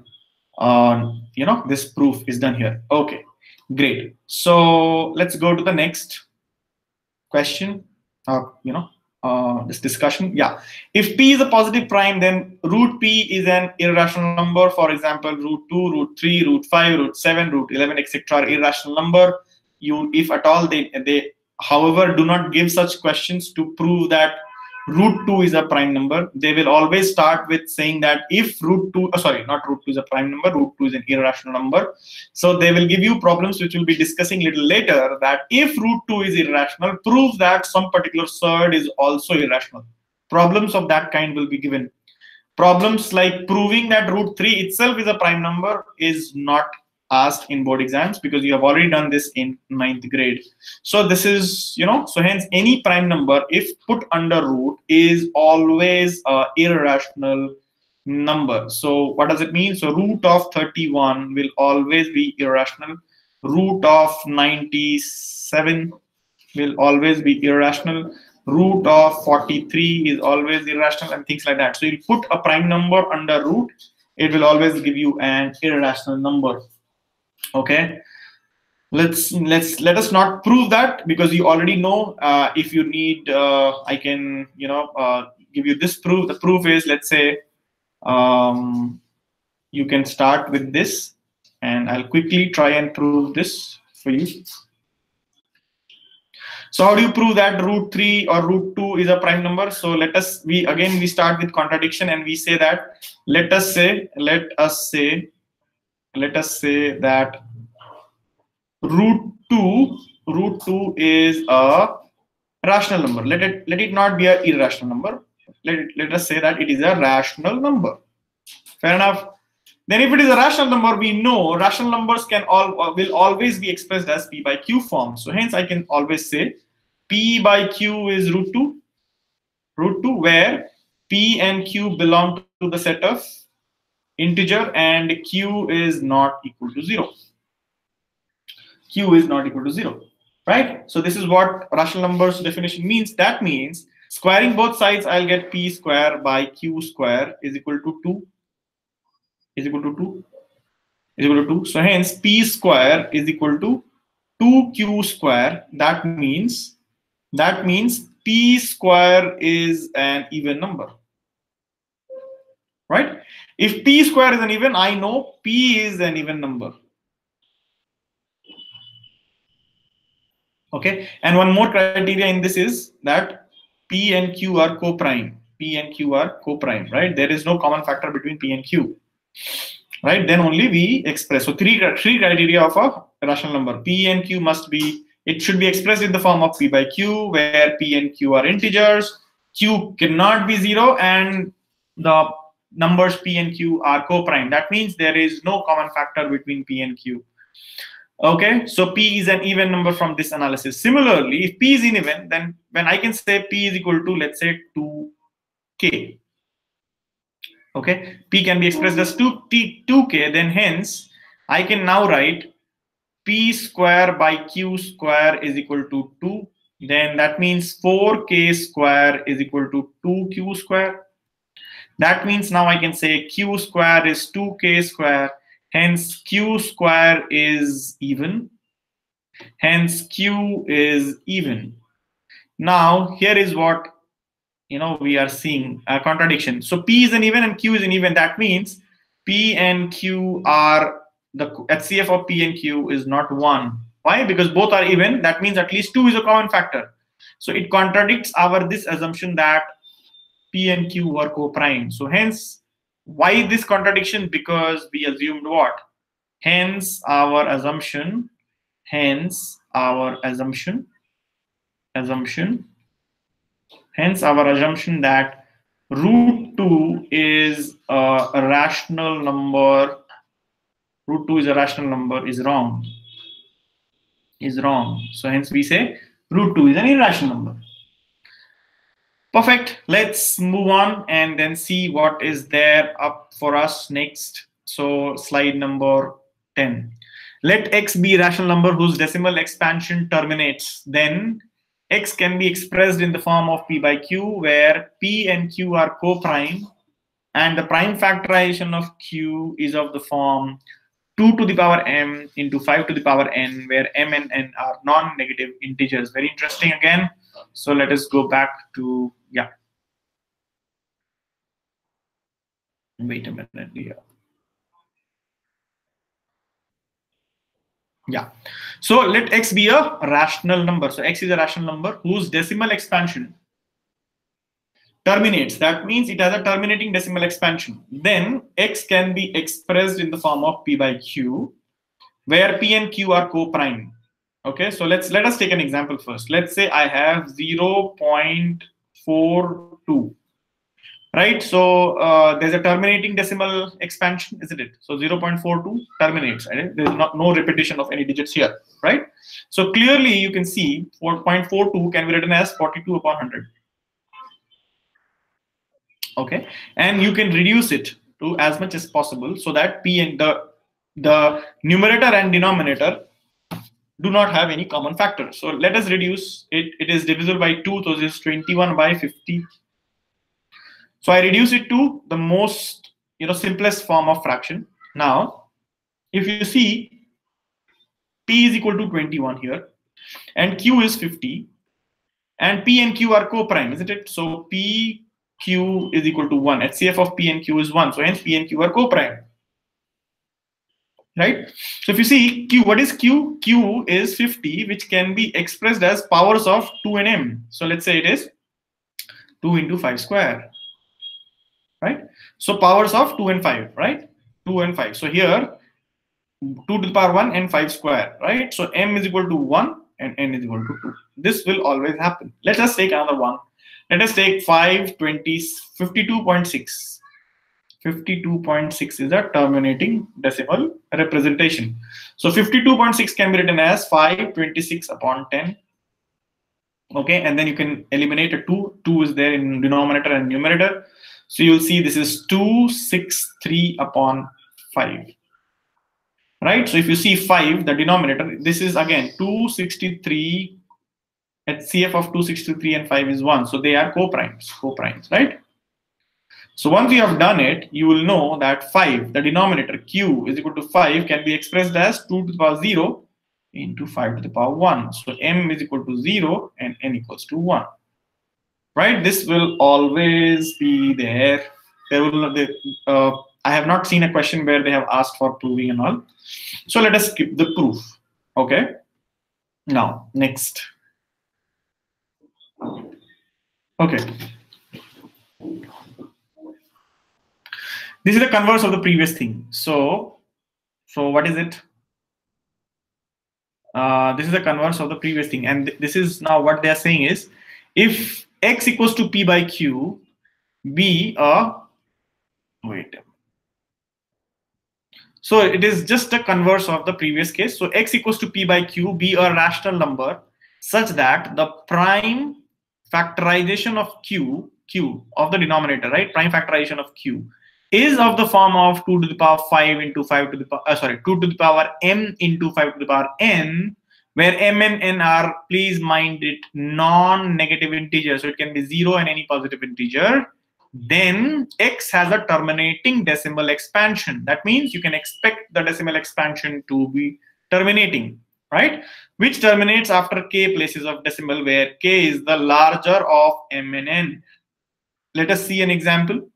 this proof is done here. Okay, great. So let's go to the next question, this discussion. Yeah, if p is a positive prime, then root p is an irrational number. For example, root 2, root 3, root 5, root 7, root 11, etc. are irrational number. If at all they however do not give such questions to prove that root 2 is a prime number, they will always start with saying that if root 2, not root 2 is a prime number, root 2 is an irrational number. So they will give you problems which we'll be discussing a little later, that if root 2 is irrational, prove that some particular surd is also irrational. Problems of that kind will be given. Problems like proving that root 3 itself is a prime number is not asked in board exams, because you have already done this in 9th grade. So this is, so hence any prime number if put under root is always a irrational number. So what does it mean? So root of 31 will always be irrational. Root of 97 will always be irrational. Root of 43 is always irrational, and things like that. So you put a prime number under root, it will always give you an irrational number. Okay, let us not prove that, because you already know. If you need, I can give you this proof. The proof is, let's say, you can start with this, and I'll quickly try and prove this for you. So how do you prove that root 3 or root 2 is a prime number? So we start with contradiction, and we say that let us say that root 2 is a rational number. Let it not be an irrational number. Let us say that it is a rational number. Fair enough. Then if it is a rational number, we know rational numbers will always be expressed as P by Q form. So hence I can always say P by Q is √2, where P and Q belong to the set of integer and Q is not equal to 0. Q is not equal to 0, right? So this is what rational numbers definition means. That means squaring both sides, I'll get P square by Q square is equal to 2. So hence P square is equal to 2Q square. That means P square is an even number, right? If P square is an even, I know P is an even number. Okay, and one more criteria in this is that P and Q are co-prime. Right? There is no common factor between P and Q. Right? Then only we express. So three criteria of a rational number. P and Q it should be expressed in the form of P by Q, where P and Q are integers. Q cannot be 0, and the numbers P and Q are co-prime. That means there is no common factor between P and Q. Okay, so P is an even number from this analysis. Similarly, if P is even, then when I can say P is equal to, let's say, 2K. Okay, P can be expressed as 2K, then hence I can now write P square by Q square is equal to 2. Then that means 4K square is equal to 2Q square. That means now I can say Q square is 2K square. Hence Q square is even. Hence Q is even. Now here is what we are seeing a contradiction. So P is an even and Q is an even. That means P and Q are the HCF of P and Q is not 1. Why? Because both are even. That means at least 2 is a common factor. So it contradicts this assumption that P and Q are co-prime. So hence, why this contradiction? Because we assumed what? Hence our assumption that √2 is a rational number. √2 is a rational number is wrong. So hence we say √2 is an irrational number. Perfect. Let's move on and then see what is there up for us next. So slide number 10. Let X be a rational number whose decimal expansion terminates. Then X can be expressed in the form of P by Q, where P and Q are co-prime, and the prime factorization of Q is of the form 2 to the power m into 5 to the power n, where m and n are non-negative integers. Very interesting again. So let us go back to, wait a minute here. So let X be a rational number. So X is a rational number whose decimal expansion terminates. That means it has a terminating decimal expansion. Then X can be expressed in the form of P by Q, where P and Q are co-prime. Okay, so let us take an example first. Let's say I have 0.42. Right, so there's a terminating decimal expansion, isn't it? So 0.42 terminates. Right? There's no repetition of any digits here, right? So clearly you can see 4.42 can be written as 42 upon 100. Okay, and you can reduce it to as much as possible so that P and the numerator and denominator do not have any common factor. So let us reduce it. It is divisible by 2, so this is 21 by 50. So I reduce it to the most simplest form of fraction. Now, if you see, P is equal to 21 here, and Q is 50, and P and Q are co-prime, isn't it? So P Q is equal to 1. HCF of P and Q is 1. So hence P and Q are co-prime. Right? So if you see Q, what is Q? Q is 50, which can be expressed as powers of 2 and m. So let's say it is 2 into 5 square. Right? So powers of 2 and 5, right? 2 and 5. So here 2 to the power 1 and 5 square, right? So m is equal to 1 and n is equal to 2. This will always happen. Let us take another one. Let us take 52.6. 52.6 is a terminating decimal representation. So 52.6 can be written as 526 upon 10. Okay, and then you can eliminate a 2. 2 is there in denominator and numerator. So you'll see this is 263 upon 5. Right? So if you see 5, the denominator, this is again 263. At CF of 263 and 5 is 1. So they are co-primes, right? So once you have done it, you will know that 5, the denominator q is equal to 5 can be expressed as 2 to the power 0 into 5 to the power 1. So m is equal to 0 and n equals to 1. Right? This will always be there. I have not seen a question where they have asked for proving and all. So let us skip the proof. Okay. Now, next. Okay. This is the converse of the previous thing. So what is it? This is the converse of the previous thing. And this is now what they are saying is, if x equals to p by q, be a, wait. So it is just a converse of the previous case. So x equals to p by q, be a rational number such that the prime factorization of q of the denominator, right? Prime factorization of q is of the form of 2 to the power 5 into 5 to the power, 2 to the power m into 5 to the power n, where m and n are, please mind it, non-negative integers. So it can be 0 and any positive integer. Then x has a terminating decimal expansion. That means you can expect the decimal expansion to be terminating, right? Which terminates after k places of decimal, where k is the larger of m and n. Let us see an example.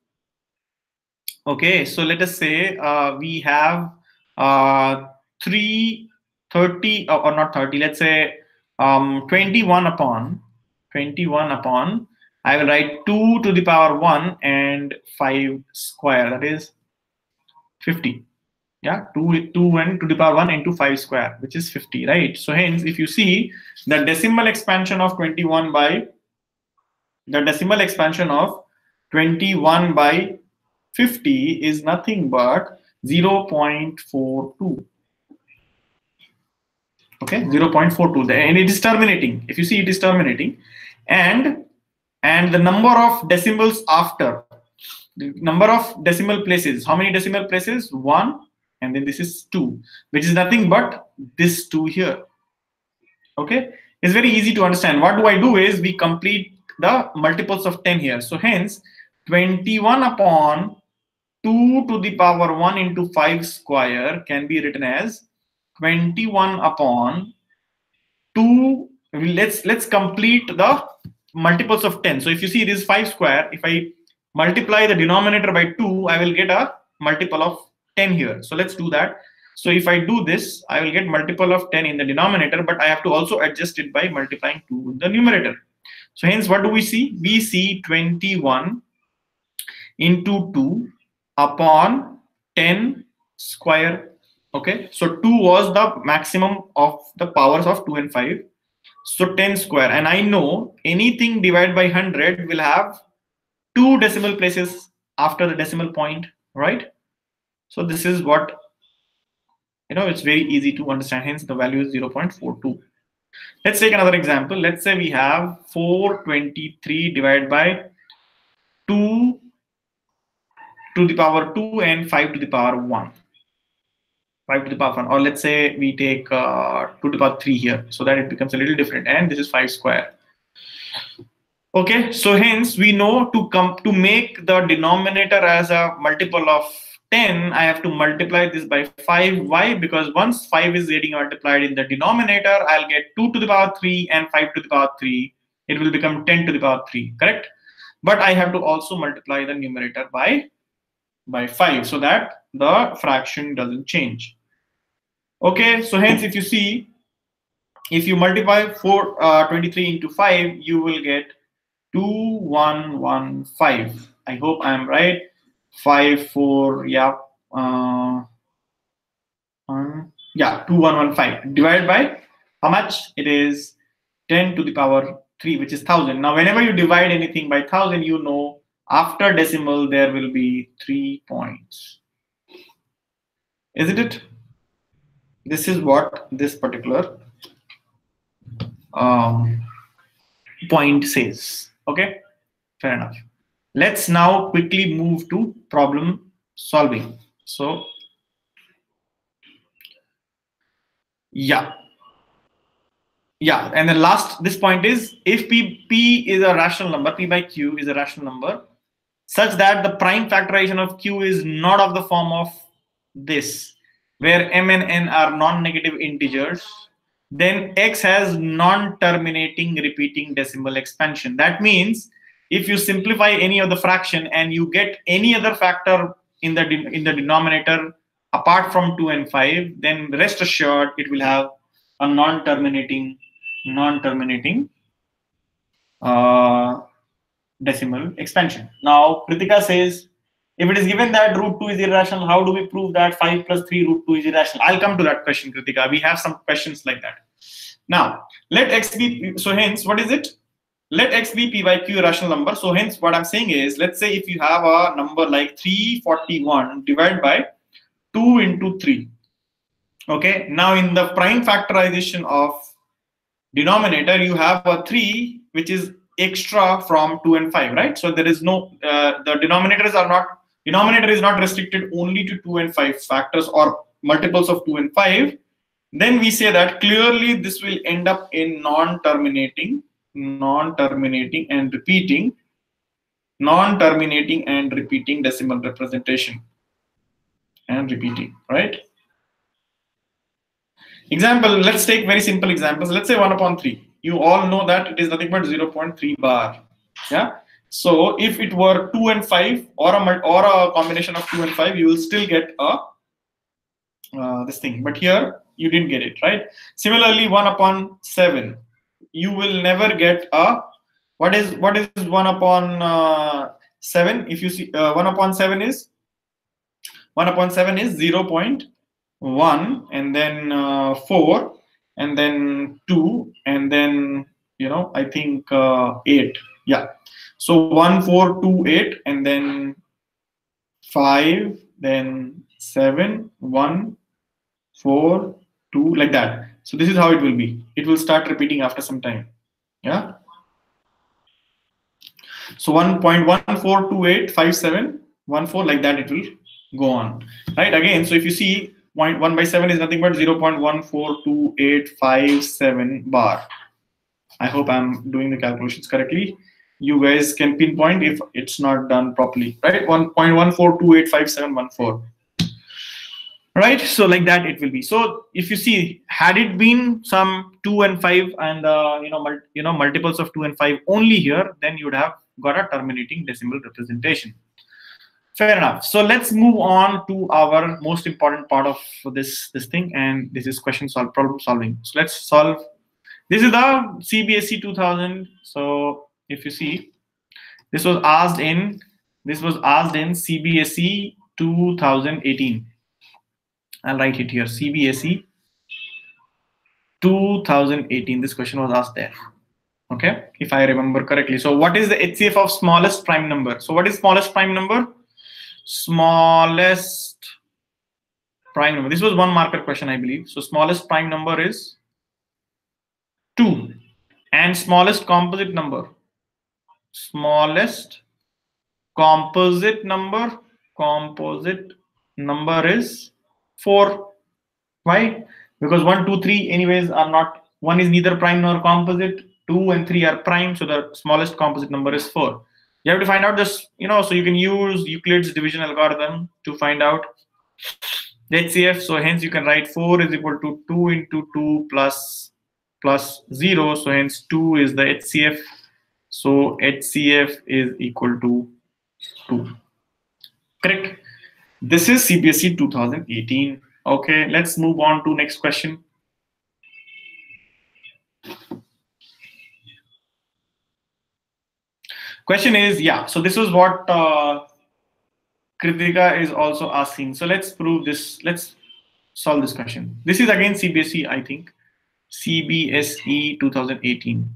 Okay, so let us say we have 30 or not 30, let's say 21 upon, I will write 2 to the power 1 and 5 square, that is 50. Yeah, 2 and to the power 1 into 5 square, which is 50, right? So hence, if you see the decimal expansion of 21 by 50 is nothing but 0.42. Okay, 0.42, and it is terminating. If you see, it is terminating, and the number of decimals after, the number of decimal places, how many decimal places? 1, and then this is 2, which is nothing but this 2 here. Okay, it's very easy to understand. What do I do is we complete the multiples of 10 here. So hence 21 upon 2 to the power 1 into 5 square can be written as 21 upon 2. Let's complete the multiples of 10. So if you see this 5 square, if I multiply the denominator by 2, I will get a multiple of 10 here. So let's do that. So if I do this, I will get multiple of 10 in the denominator, but I have to also adjust it by multiplying 2 in the numerator. So hence, what do we see? We see 21 into 2 upon 10 square. Okay, so 2 was the maximum of the powers of 2 and 5. So 10 square, and I know anything divided by 100 will have 2 decimal places after the decimal point, right? So this is what, it's very easy to understand. Hence the value is 0.42. Let's take another example. Let's say we have 423 divided by 2 to the power 2 and 5 to the power 1. 5 to the power 1, or let's say we take 2 to the power 3 here, so that it becomes a little different, and this is 5 square. Okay, so hence we know to make the denominator as a multiple of 10, I have to multiply this by 5. Why? Because once 5 is getting multiplied in the denominator, I'll get 2 to the power 3 and 5 to the power 3. It will become 10 to the power 3, correct? But I have to also multiply the numerator by 5 so that the fraction doesn't change. Okay, so hence if you see, if you multiply 23 into 5, you will get 2115. I hope I am right. 5 4, yeah, 2115 divided by how much? It is 10 to the power 3, which is 1000. Now whenever you divide anything by 1000, you know After decimal, there will be 3 points. Isn't it? This is what this particular point says. Okay, fair enough. Let's now quickly move to problem solving. So, yeah. Yeah, and then last, this point is if P is a rational number, P by Q is a rational number, such that the prime factorization of Q is not of the form of this, where M and N are non-negative integers, then X has non-terminating repeating decimal expansion. That means if you simplify any of the fraction and you get any other factor in the denominator apart from 2 and 5, then rest assured it will have a non-terminating decimal expansion. Now, Kritika says, if it is given that root 2 is irrational, how do we prove that 5 plus 3 root 2 is irrational? I'll come to that question, Kritika. We have some questions like that. Now, let x be, so hence, what is it? Let x be P by Q rational number. So hence, what I'm saying is, let's say if you have a number like 341 divided by 2 into 3. Okay, now in the prime factorization of denominator, you have a 3 which is extra from 2 and 5, right? So there is no the denominator is not restricted only to 2 and 5 factors or multiples of 2 and 5. Then we say that clearly this will end up in non-terminating and repeating decimal representation and repeating, right? Example, let's take very simple examples. Let's say 1 upon 3. You all know that it is nothing but 0.3 bar. Yeah. So if it were 2 and 5 or a combination of 2 and 5, you will still get a this thing. But here you didn't get it, right? Similarly, 1 upon 7. You will never get a what is 1 upon 7? If you see 1 upon 7 is 0.1 and then 4 and then 2 and then I think 8. Yeah, so 1 4 2 8 and then 5 then 7 1 4 2, like that. So this is how it will be. It will start repeating after some time. Yeah, so 1.14285714, like that it will go on, right? Again, so if you see 0.1 by 7 is nothing but 0.142857 bar. I hope I'm doing the calculations correctly. You guys can pinpoint if it's not done properly, right? 1.14285714. Right, so like that it will be. So if you see, had it been some 2 and 5 and multiples of 2 and 5 only here, then you would have got a terminating decimal representation. Fair enough. So let's move on to our most important part of this thing, and this is problem solving. So let's solve. This is the CBSE 2000. So if you see, this was asked in CBSE 2018. I'll write it here, CBSE 2018. This question was asked there. Okay, if I remember correctly. So what is the HCF of smallest prime number? So what is smallest prime number? Smallest prime number. This was 1 marker question, I believe. So smallest prime number is 2. And smallest composite number. Smallest composite number is 4. Why? Because 1, 2, 3 anyways are not, 1 is neither prime nor composite, 2 and 3 are prime, so the smallest composite number is 4. You have to find out this, so you can use Euclids division algorithm to find out the HCF. So hence you can write 4 is equal to 2 into 2 plus 0. So hence 2 is the HCF. So HCF is equal to 2. Correct. This is CBSE 2018. Okay, let's move on to next question. Question is, yeah, so this is what Kritika is also asking. So let's prove this. Let's solve this question. This is again CBSE, I think. CBSE 2018.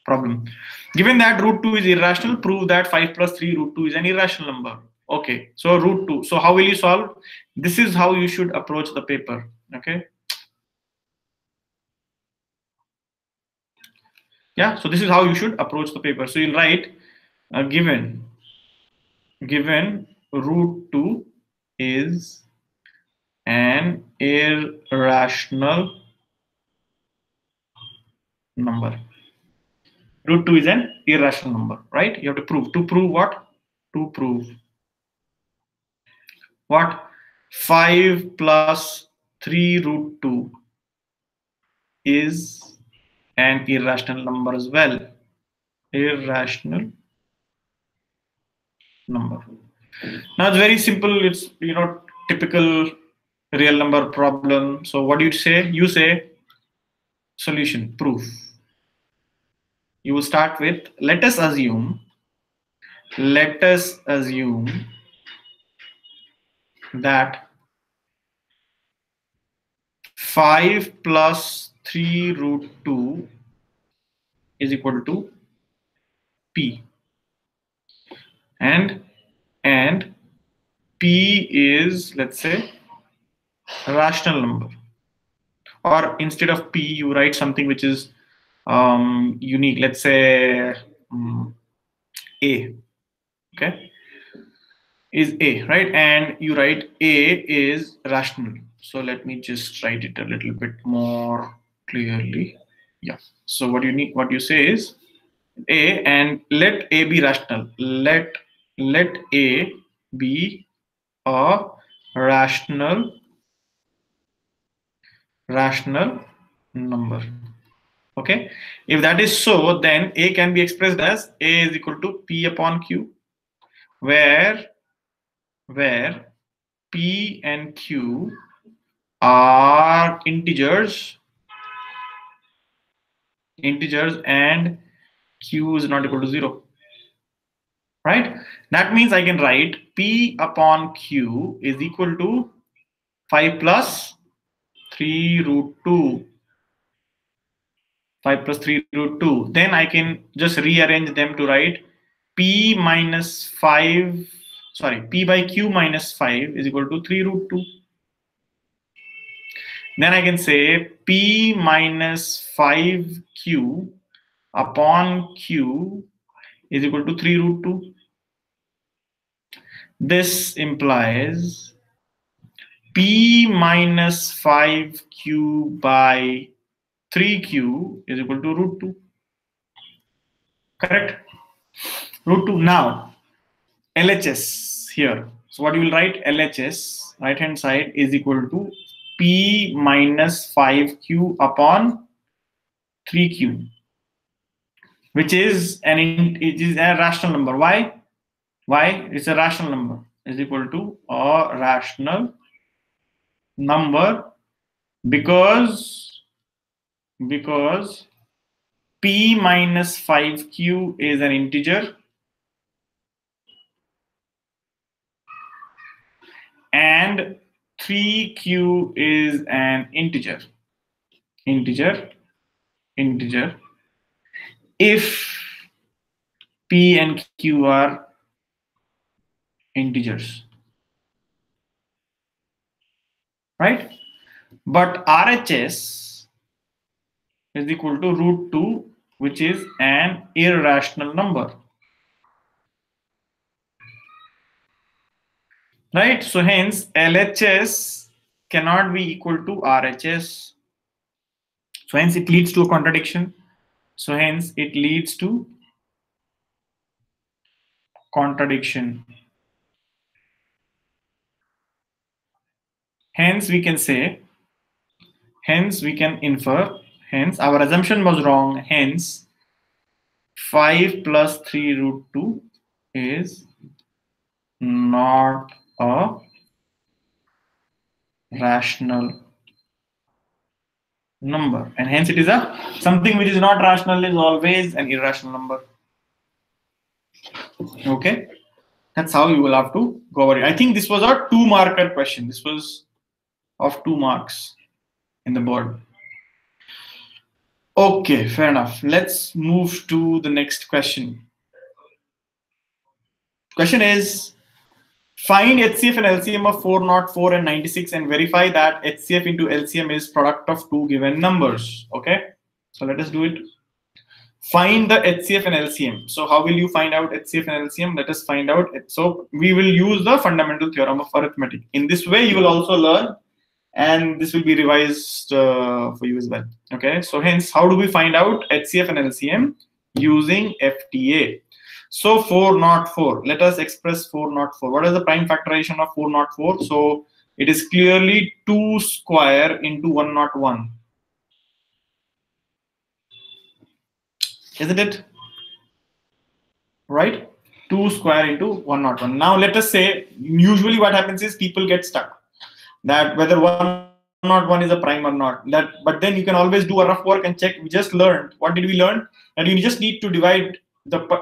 problem. Given that root 2 is irrational, prove that 5 plus 3 root 2 is an irrational number. Okay, so root 2. So how will you solve? This is how you should approach the paper. Okay. Yeah, so this is how you should approach the paper. So you'll write given root 2 is an irrational number. Root 2 is an irrational number, right? You have to prove. To prove what? To prove what? 5 plus 3 root 2 is an irrational number as well. Irrational number. Now it's very simple. It's, you know, typical real number problem. So what do you say? You say solution, proof. You will start with, let us assume that 5 plus 3 root 2 is equal to P. And P is, let's say, a rational number. Or instead of P, you write something which is unique. Let's say A. Okay, is A, right? And you write A is rational. So let me just write it a little bit more clearly. Yeah. So what you need, what you say is A, and let A be rational. Let A be a rational number. Okay. If that is so, then A can be expressed as A is equal to P upon Q, where P and Q are integers and Q is not equal to 0. Right? That means I can write P upon Q is equal to 5 plus 3 root 2. 5 plus 3 root 2. Then I can just rearrange them to write P minus 5, sorry, P by Q minus 5 is equal to 3 root 2. Then I can say P minus 5Q upon Q is equal to 3 root 2. This implies P minus 5Q by 3Q is equal to root 2. Correct? Root 2. Now, LHS here. So what you will write? LHS, right hand side, is equal to P minus 5Q upon 3Q, which is it is a rational number. Why? It's a rational number. Is equal to a rational number because P minus 5Q is an integer and 3Q is an integer. If P and Q are integers, right? But RHS is equal to root 2, which is an irrational number, right? So hence LHS cannot be equal to RHS. So hence it leads to a contradiction. So hence it leads to contradiction. Hence we can say, hence we can infer, hence our assumption was wrong. Hence 5 plus 3 root 2 is not a rational number, and hence it is a something which is not rational is always an irrational number. Okay, that's how you will have to go over it. I think this was a 2-marker question. This was of 2 marks in the board. Okay, fair enough. Let's move to the next question. Question is, find HCF and LCM of 404 and 96 and verify that HCF into LCM is product of two given numbers. Okay, so let us do it. Find the HCF and LCM. So how will you find out HCF and LCM? Let us find out. So we will use the fundamental theorem of arithmetic. In this way, you will also learn, and this will be revised for you as well. Okay, so hence, how do we find out HCF and LCM? Using FTA. So 404, let us express 404. What is the prime factorization of 404? So it is clearly 2 square into 101. Isn't it? Right? 2 square into 101. Now let us say, usually what happens is people get stuck that whether 101 is a prime or not. But then you can always do a rough work and check. We just learned. What did we learn? That you just need to divide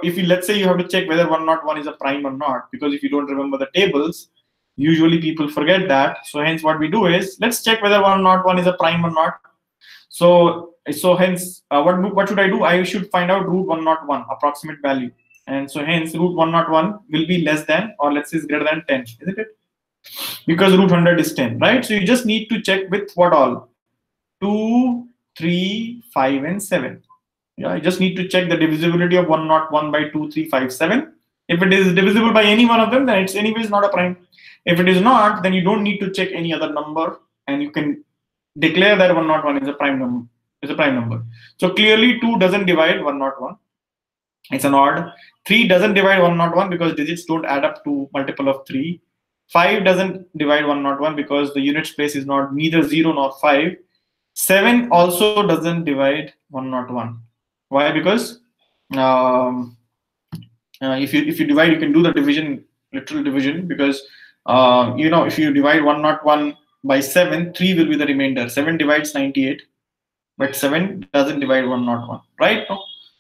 if you, let's say you have to check whether 101 is a prime or not, because if you don't remember the tables, usually people forget that. So hence what we do is, let's check whether 101 is a prime or not. So hence what should I do? I should find out root 101 approximate value. And so hence root 101 will be less than, or let's say is greater than 10, isn't it? Because root 100 is 10, right? So you just need to check with what all? 2, 3, 5, and 7. Yeah, I just need to check the divisibility of 101 by 2, 3, 5, 7. If it is divisible by any one of them, then it's anyways not a prime. If it is not, then you don't need to check any other number, and you can declare that 101 is a prime number. So clearly 2 doesn't divide 101. It's an odd. 3 doesn't divide 101 because digits don't add up to multiple of 3. 5 doesn't divide 101 because the units place is not neither 0 nor 5. 7 also doesn't divide 101. Why? Because if you divide, you can do the division, literal division, because if you divide 101 by 7, 3 will be the remainder. 7 divides 98, but 7 doesn't divide 101, right?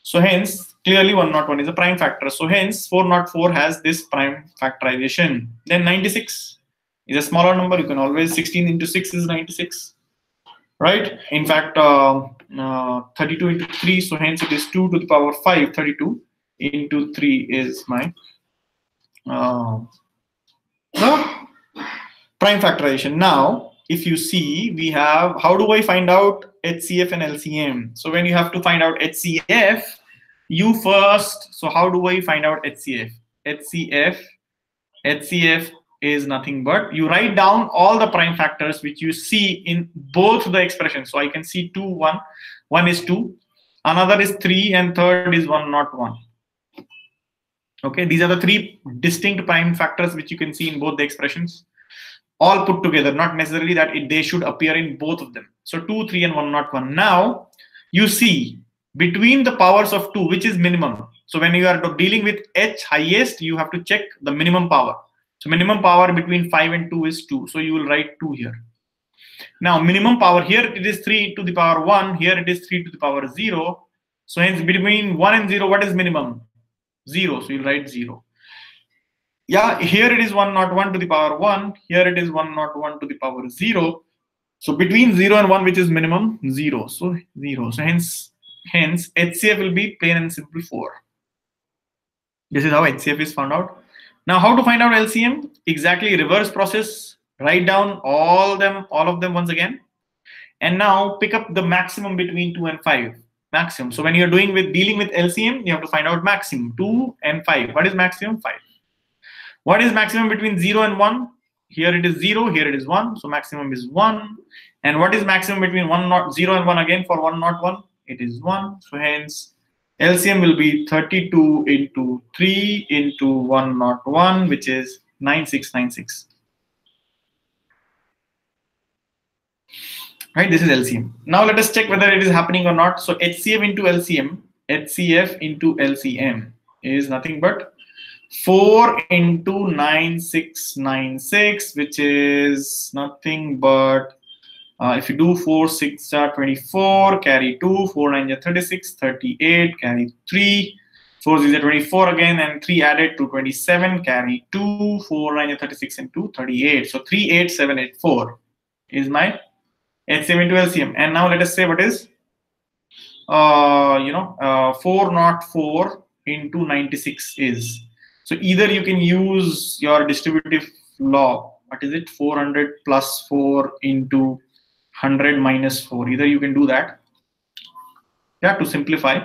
So hence, clearly 101 is a prime factor. So hence, 404 has this prime factorization. Then 96 is a smaller number. You can always, 16 into 6 is 96, right? In fact, 32 into 3, so hence it is 2 to the power 5. 32 into 3 is my prime factorization. Now, if you see, we have, how do I find out HCF and LCM? So when you have to find out HCF, you first, so how do I find out HCF? HCF is nothing but, you write down all the prime factors which you see in both the expressions. So I can see 2, 1. 1 is 2, another is 3, and third is 101. Okay, these are the 3 distinct prime factors which you can see in both the expressions, all put together, not necessarily that they should appear in both of them. So 2, 3, and 101. Now you see between the powers of 2, which is minimum. So when you are dealing with h highest, you have to check the minimum power. So minimum power between 5 and 2 is 2. So you will write 2 here. Now minimum power here, it is 3 to the power 1. Here it is 3 to the power 0. So hence between 1 and 0, what is minimum? 0. So you'll write 0. Yeah, here it is 101 to the power 1. Here it is 101 to the power 0. So between 0 and 1, which is minimum? 0. So 0. So hence HCF will be plain and simple 4. This is how HCF is found out. Now how to find out LCM? Exactly reverse process. Write down all of them once again. And now pick up the maximum between 2 and 5. Maximum. So when you're dealing with LCM, you have to find out maximum. 2 and 5. What is maximum? 5. What is maximum between 0 and 1? Here it is 0, here it is 1. So maximum is 1. And what is maximum between 0 and 1 again for 101? It is 1. So hence LCM will be 32 into 3 into 101, which is 9696. Right, this is LCM. Now let us check whether it is happening or not. So HCF into LCM is nothing but 4 into 9696, which is nothing but, if you do 4 6 are 24, carry 2, 4 9 are 36, 38, carry 3, 4 6 are 24 again, and 3 added to 27, carry 2, 4 9 are 36, and 2 38. So 38784 is my HCM into LCM. And now let us say what is 404 into 96 is. So either you can use your distributive law. What is it? 400 plus 4 into 100 minus 4. Either you can do that, yeah, to simplify,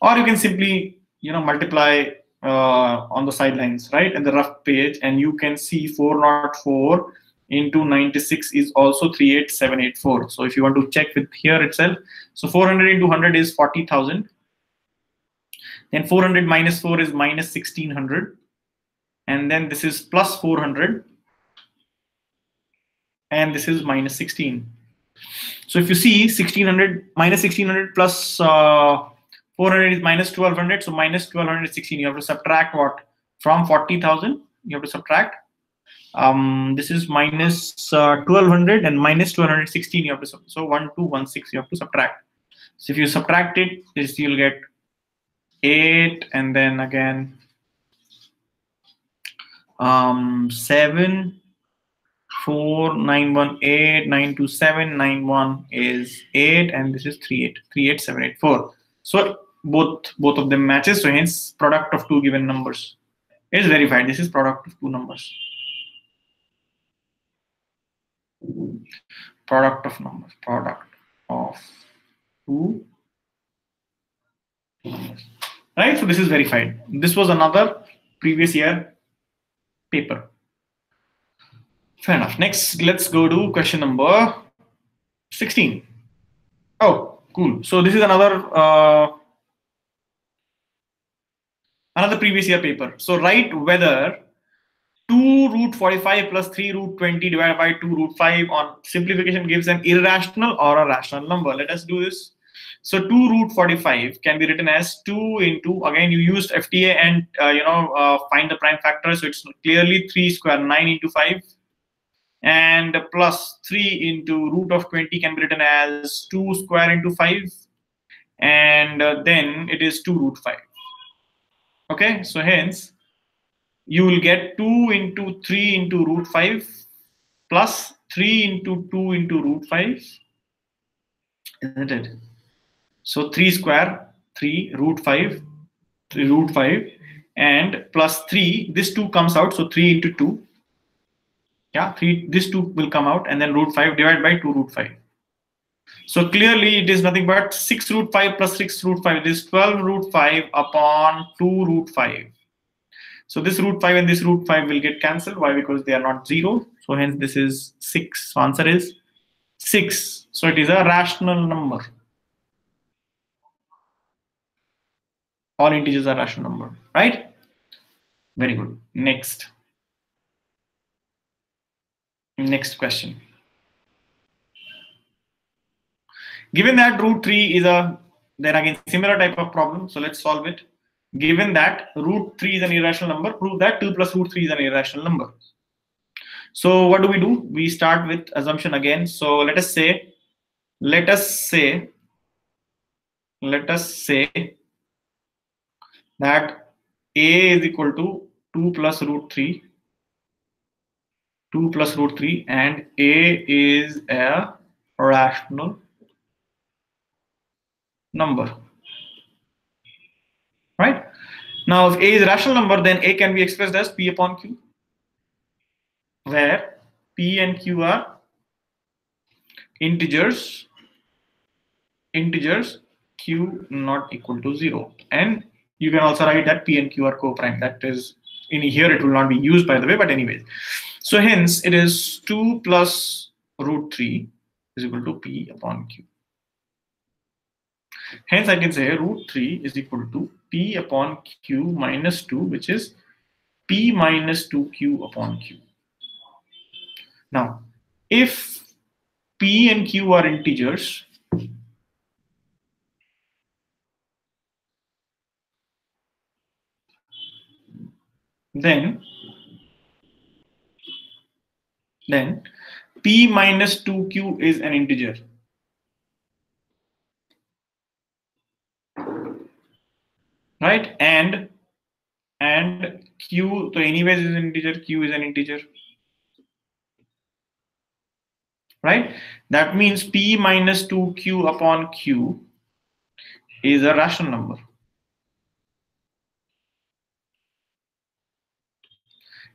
or you can simply multiply on the sidelines, right, in the rough page, and you can see 404 into 96 is also 38784. So if you want to check with here itself, so 400 into 100 is 40,000. Then 400 minus 4 is minus 1600, and then this is plus 400, and this is minus 16. So if you see 1600 minus 1600 plus 400 is minus 1200. So minus 1200 is 16. You have to subtract what from 40,000? You have to subtract. This is minus 1200 and minus 1216. You have to so 1216. You have to subtract. So if you subtract it, this you'll get 8, and then again 7. 4, 9, 1, 8, 9, 2, 7, 9, 1 is 8, and this is 3, 8, 7, 8, 4. So both of them matches. So hence product of two given numbers is verified. This is product of two numbers. Product of numbers. Product of two numbers. Right. So this is verified. This was another previous year paper. Fair enough. Next, let's go to question number 16. Oh, cool. So this is another previous year paper. So write whether 2 root 45 plus 3 root 20 divided by 2 root 5 on simplification gives an irrational or a rational number. Let us do this. So 2 root 45 can be written as 2 into, again you used FTA and find the prime factor. So it's clearly 3 square, 9 into 5. And plus 3 into root of 20 can be written as 2 square into 5. And then it is 2 root 5. Okay, so hence you will get 2 into 3 into root 5 plus 3 into 2 into root 5, isn't it? So 3 square, 3 root 5, 3 root 5, and plus 3, this 2 comes out, so 3 into 2. Yeah, 3, this 2 will come out, and then root 5 divided by 2 root 5. So clearly it is nothing but 6 root 5 plus 6 root 5. It is 12 root 5 upon 2 root 5. So this root 5 and this root 5 will get cancelled. Why? Because they are not 0. So hence this is 6. So answer is 6. So it is a rational number. All integers are rational number, right? Very good. Next question. Given that root 3 is then again similar type of problem. So let's solve it. Given that root 3 is an irrational number, prove that 2 plus root 3 is an irrational number. So what do? We start with assumption again. So let us say that A is equal to 2 plus root 3, and A is a rational number. Right? Now, if A is a rational number, then A can be expressed as P upon Q, where P and Q are integers, Q not equal to 0. And you can also write that P and Q are co-prime. That is, in here it will not be used, by the way, but anyways. So hence it is 2 plus root 3 is equal to P upon Q. Hence I can say root 3 is equal to P upon Q minus 2, which is P minus 2Q upon Q. Now, if P and Q are integers, then P minus 2Q is an integer. Right? And Q, so anyways is an integer, Q is an integer. Right? That means P minus 2Q upon Q is a rational number.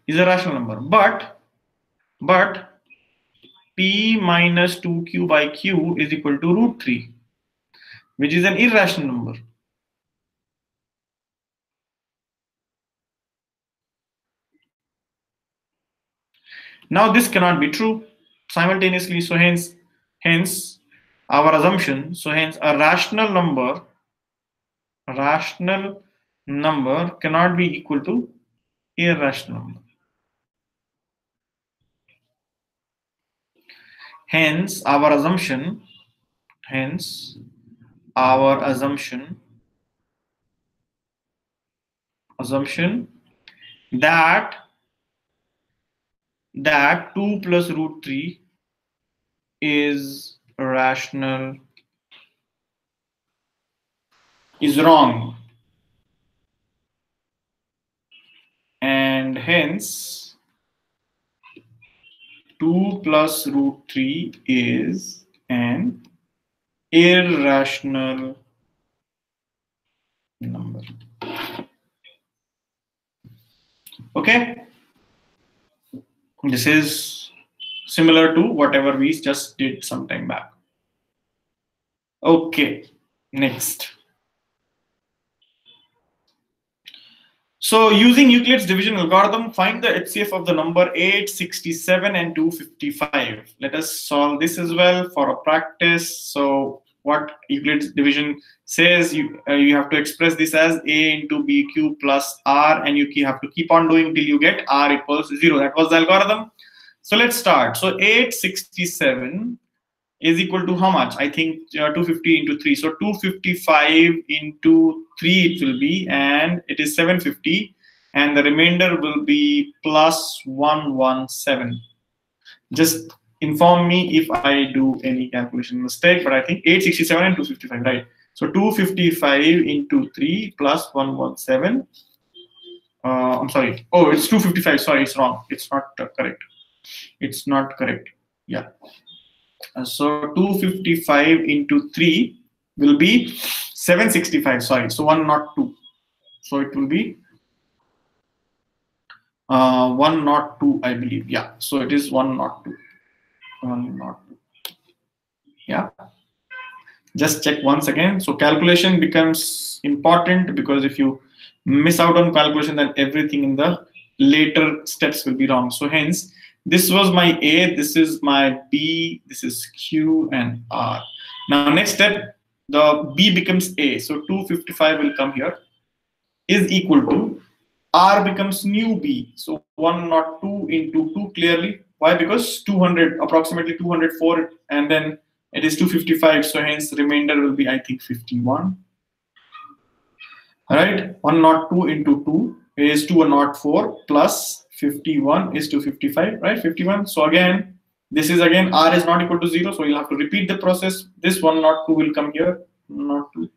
Is a rational number, but p minus 2q by q is equal to root 3, which is an irrational number. Now this cannot be true simultaneously, so hence our assumption, so hence a rational number cannot be equal to irrational number. Hence our assumption that 2 plus root 3 is rational is wrong, and hence 2 plus root 3 is an irrational number. Okay, this is similar to whatever we just did some time back. Okay, next. So using Euclid's division algorithm, find the HCF of the number 8, 67 and 255. Let us solve this as well for a practice. So what Euclid's division says, you have to express this as a into bq plus r, and you have to keep on doing till you get r equals 0. That was the algorithm. So let's start. So 867 is equal to how much? I think 250 into 3. So 255 into 3 it will be, and it is 750, and the remainder will be plus 117. Just inform me if I do any calculation mistake, but I think 867 and 255, right? So 255 into 3 plus 117. I'm sorry. Oh, it's 255. Sorry, it's wrong. It's not correct. It's not correct. Yeah. So 255 into 3 will be 765. Sorry. So 1 not 2. So it will be 1 not 2, I believe. Yeah. So it is 1 not 2. 1 not 2. Yeah. Just check once again. So calculation becomes important, because if you miss out on calculation, then everything in the later steps will be wrong. So hence, this was my A, this is my B, this is Q and R. Now next step, the B becomes A. So 255 will come here, is equal to R becomes new B. So 1 not 2 into 2 clearly. Why? Because 200, approximately 204, and then it is 255. So hence remainder will be, I think, 51. All right, 1 not 2 into 2 is 2 not 4 plus 51 is 255, right? 51. So again, this is again R is not equal to 0. So you'll have to repeat the process. This 1 not 2 will come here, not 2.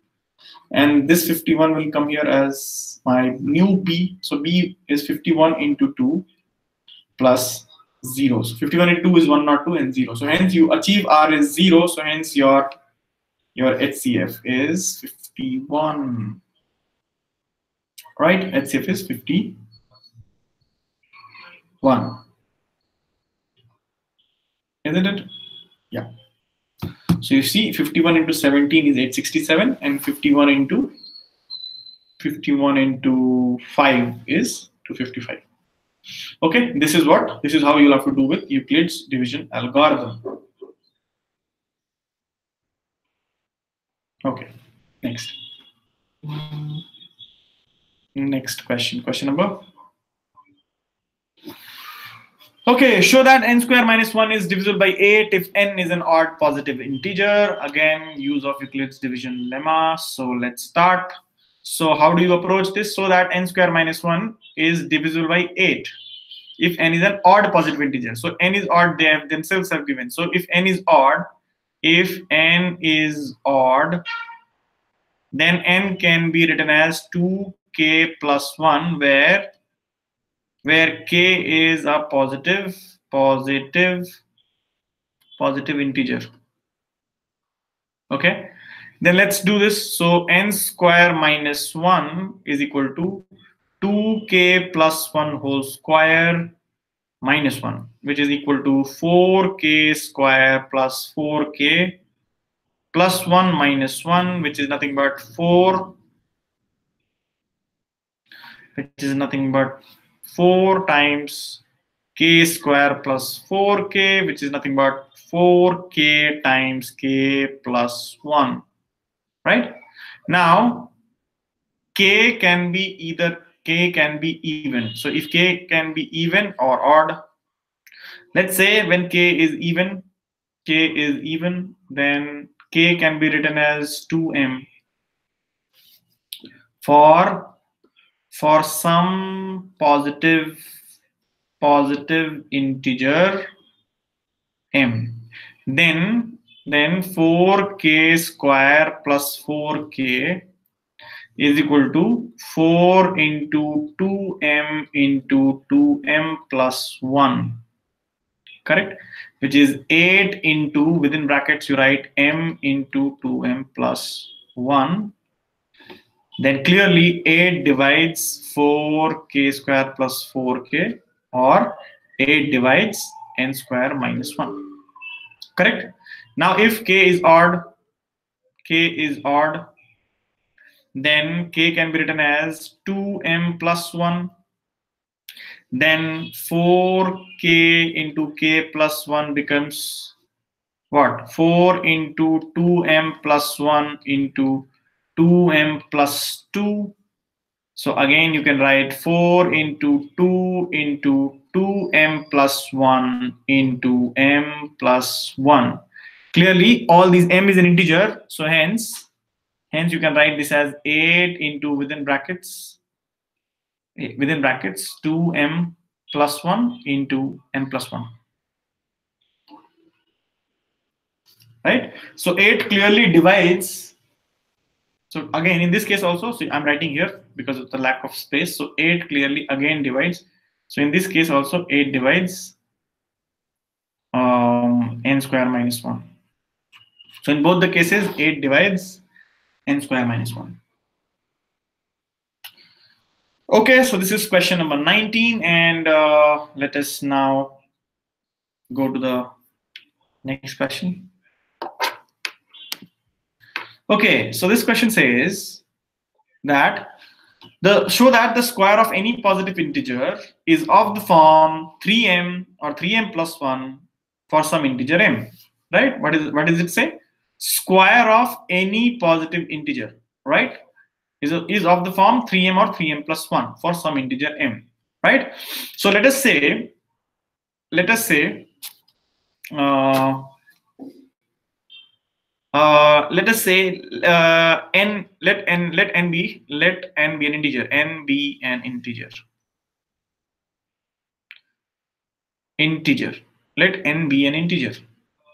And this 51 will come here as my new B. So B is 51 into 2 plus 0. So 51 into 2 is 1 not 2 and 0. So hence you achieve R is 0. So hence your HCF is 51. Right? HCF is 51. Isn't it? Yeah. So you see 51 into 17 is 867, and 51 into 5 is 255. Okay, this is how you'll have to do with Euclid's division algorithm. Okay, next. Next question. Question number. Okay, show that n square minus 1 is divisible by 8 if n is an odd positive integer. Again, use of Euclid's division lemma. So let's start. So how do you approach this? So that n square minus 1 is divisible by 8 if n is an odd positive integer. So n is odd, they have themselves have given. So if n is odd, then n can be written as 2k plus 1, where k is a positive integer. Okay, Then let's do this. So n square minus 1 is equal to 2k plus 1 whole square minus 1, which is equal to 4k square plus 4k plus 1 minus 1, which is nothing but 4, which is nothing but 4 times k square plus 4k, which is nothing but 4k times k plus 1, right? Now, k can be even. So if k can be even or odd, let's say when k is even, then k can be written as 2m for some positive integer m. Then 4k square plus 4k is equal to 4 into 2m into 2m plus 1, correct? Which is 8 into, within brackets you write m into 2m plus 1. Then clearly 8 divides 4k square plus 4k, or 8 divides n square minus 1, correct? Now if k is odd, then k can be written as 2m plus 1. Then 4k into k plus 1 becomes what? 4 into 2m plus 1 into 2m plus 2. So again you can write 4 into 2 into 2m plus 1 into m plus 1. Clearly all these m is an integer, so hence you can write this as 8 into, within brackets 2m plus 1 into m plus 1, right? So 8 clearly divides. So again in this case also, so I'm writing here because of the lack of space, so 8 clearly again divides. So in this case also 8 divides n square minus 1. So in both the cases 8 divides n square minus 1. Okay, so this is question number 19, and let us now go to the next question. Okay, so this question says that show that the square of any positive integer is of the form 3m or 3m plus 1 for some integer m, right? What does it say? Square of any positive integer, right, is of the form 3m or 3m plus 1 for some integer m, right? So let us say let n be an integer. N be an integer. Let n be an integer.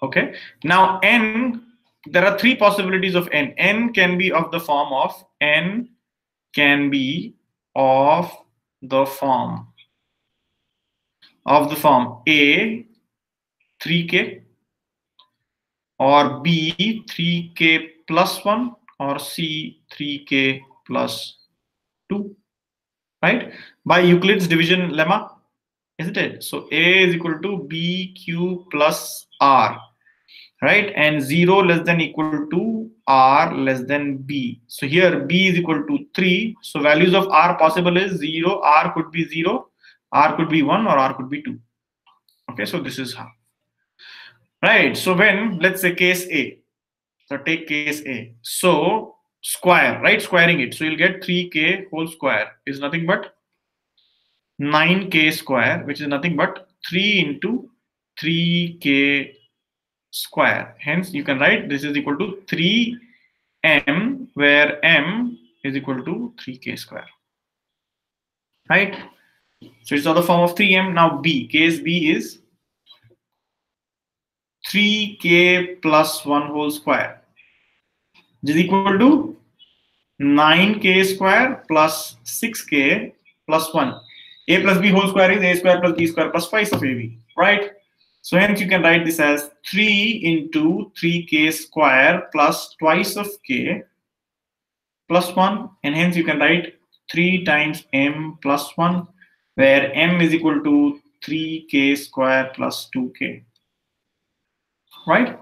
Okay. Now n, there are three possibilities of n. N can be of the form of A 3k, or B 3k plus 1, or C 3k plus 2, right? By Euclids division lemma, isn't it? So A is equal to BQ plus R, right? And 0 less than equal to R less than B. So here B is equal to 3. So values of R possible is 0, R could be 0, R could be 1, or R could be 2. Okay, so this is how. Right, so when, let's say case A, so take case A. So square, right, squaring it. So you'll get 3k whole square is nothing but 9k square, which is nothing but 3 into 3k square. Hence you can write this is equal to 3m, where m is equal to 3k square, right? So it's of the form of 3m. Now B, case B is 3k plus 1 whole square, which is equal to 9k square plus 6k plus 1. A plus B whole square is A square plus B square plus twice of AB, right? So hence you can write this as 3 into 3k square plus twice of k plus 1, and hence you can write 3 times m plus 1, where m is equal to 3k square plus 2k, right?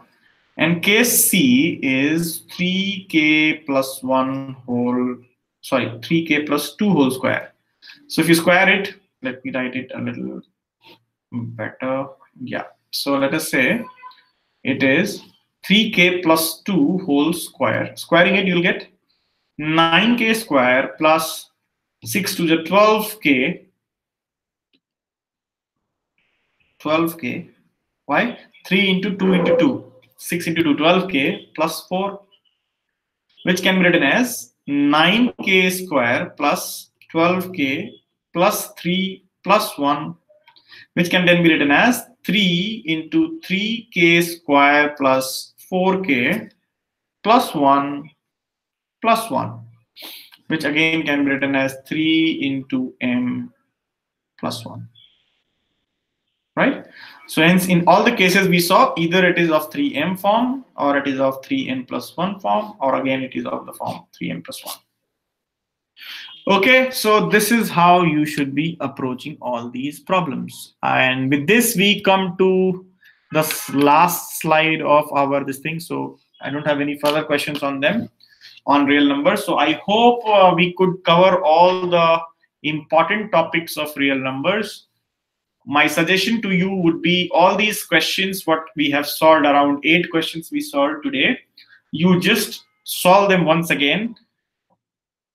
And case C is 3k plus 1 whole, sorry, 3k plus 2 whole square. So if you square it, let me write it a little better. Yeah. So let us say it is 3k plus 2 whole square. Squaring it, you'll get 9k square plus 6 to the 12k. 12k. Why? 3 into 2 into 2. 6 into 2, 12k plus 4, which can be written as 9k square plus 12k plus 3 plus 1, which can then be written as 3 into 3k square plus 4k plus 1 plus 1, which again can be written as 3 into m plus 1, right? So hence in all the cases we saw, either it is of 3m form, or it is of 3n plus 1 form, or again it is of the form 3m plus 1. Okay, so this is how you should be approaching all these problems. And with this, we come to the last slide of our this thing. So I don't have any further questions on them, on real numbers. So I hope we could cover all the important topics of real numbers. My suggestion to you would be all these questions, what we have solved, around 8 questions we solved today, you just solve them once again.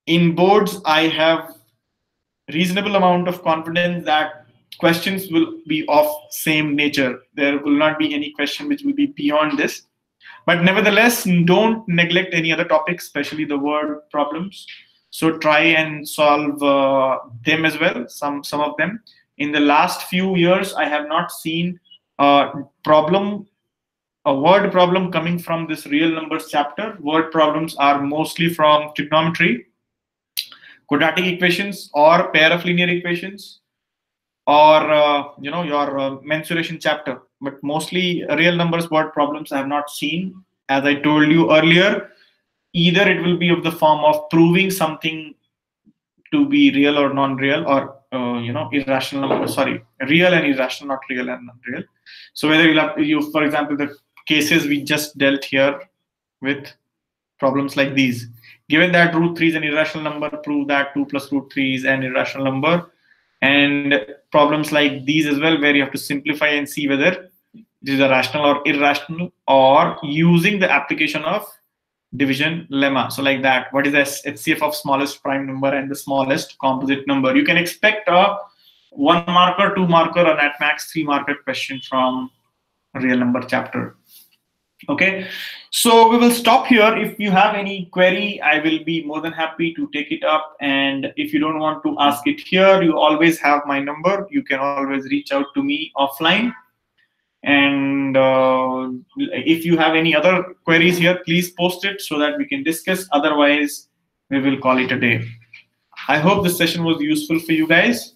In boards, I have reasonable amount of confidence that questions will be of same nature. There will not be any question which will be beyond this. But nevertheless, don't neglect any other topics, especially the word problems. So try and solve them as well, some of them. In the last few years, I have not seen a word problem coming from this real numbers chapter. Word problems are mostly from trigonometry, quadratic equations, or pair of linear equations, or your mensuration chapter. But mostly real numbers word problems I have not seen. As I told you earlier, either it will be of the form of proving something to be real or non-real, or irrational number, sorry, real and irrational, not real and non-real. So whether you for example, the cases we just dealt here with, problems like these, given that root 3 is an irrational number, prove that 2 plus root 3 is an irrational number. And problems like these as well, where you have to simplify and see whether this is a rational or irrational, or using the application of division lemma. So like that, what is the HCF of smallest prime number and the smallest composite number? You can expect a 1 marker, 2 marker, or at max 3 marker question from real number chapter. Okay, so we will stop here. If you have any query, I will be more than happy to take it up. And if you don't want to ask it here, you always have my number. You can always reach out to me offline. And if you have any other queries here, please post it so that we can discuss. Otherwise, we will call it a day. I hope this session was useful for you guys.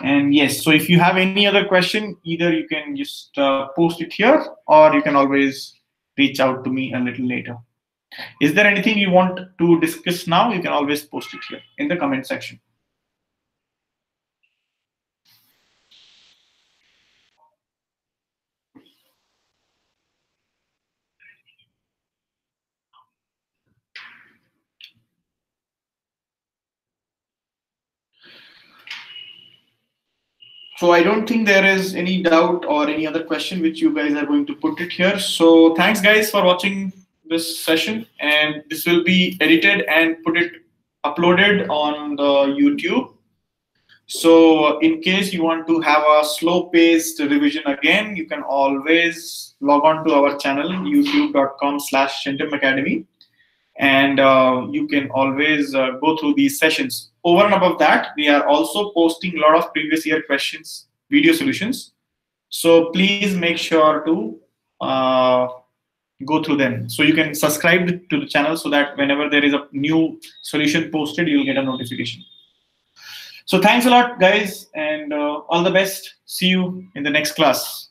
And yes, so if you have any other question, either you can just post it here, or you can always reach out to me a little later. Is there anything you want to discuss now? You can always post it here in the comment section. So I don't think there is any doubt or any other question which you guys are going to put it here. So thanks guys for watching this session, and this will be edited and uploaded on the YouTube. So in case you want to have a slow-paced revision again, you can always log on to our channel, youtube.com/Shentum and you can always go through these sessions. Over and above that, we are also posting a lot of previous year questions, video solutions. So please make sure to go through them. So you can subscribe to the channel so that whenever there is a new solution posted, you'll get a notification. So thanks a lot, guys, and all the best. See you in the next class.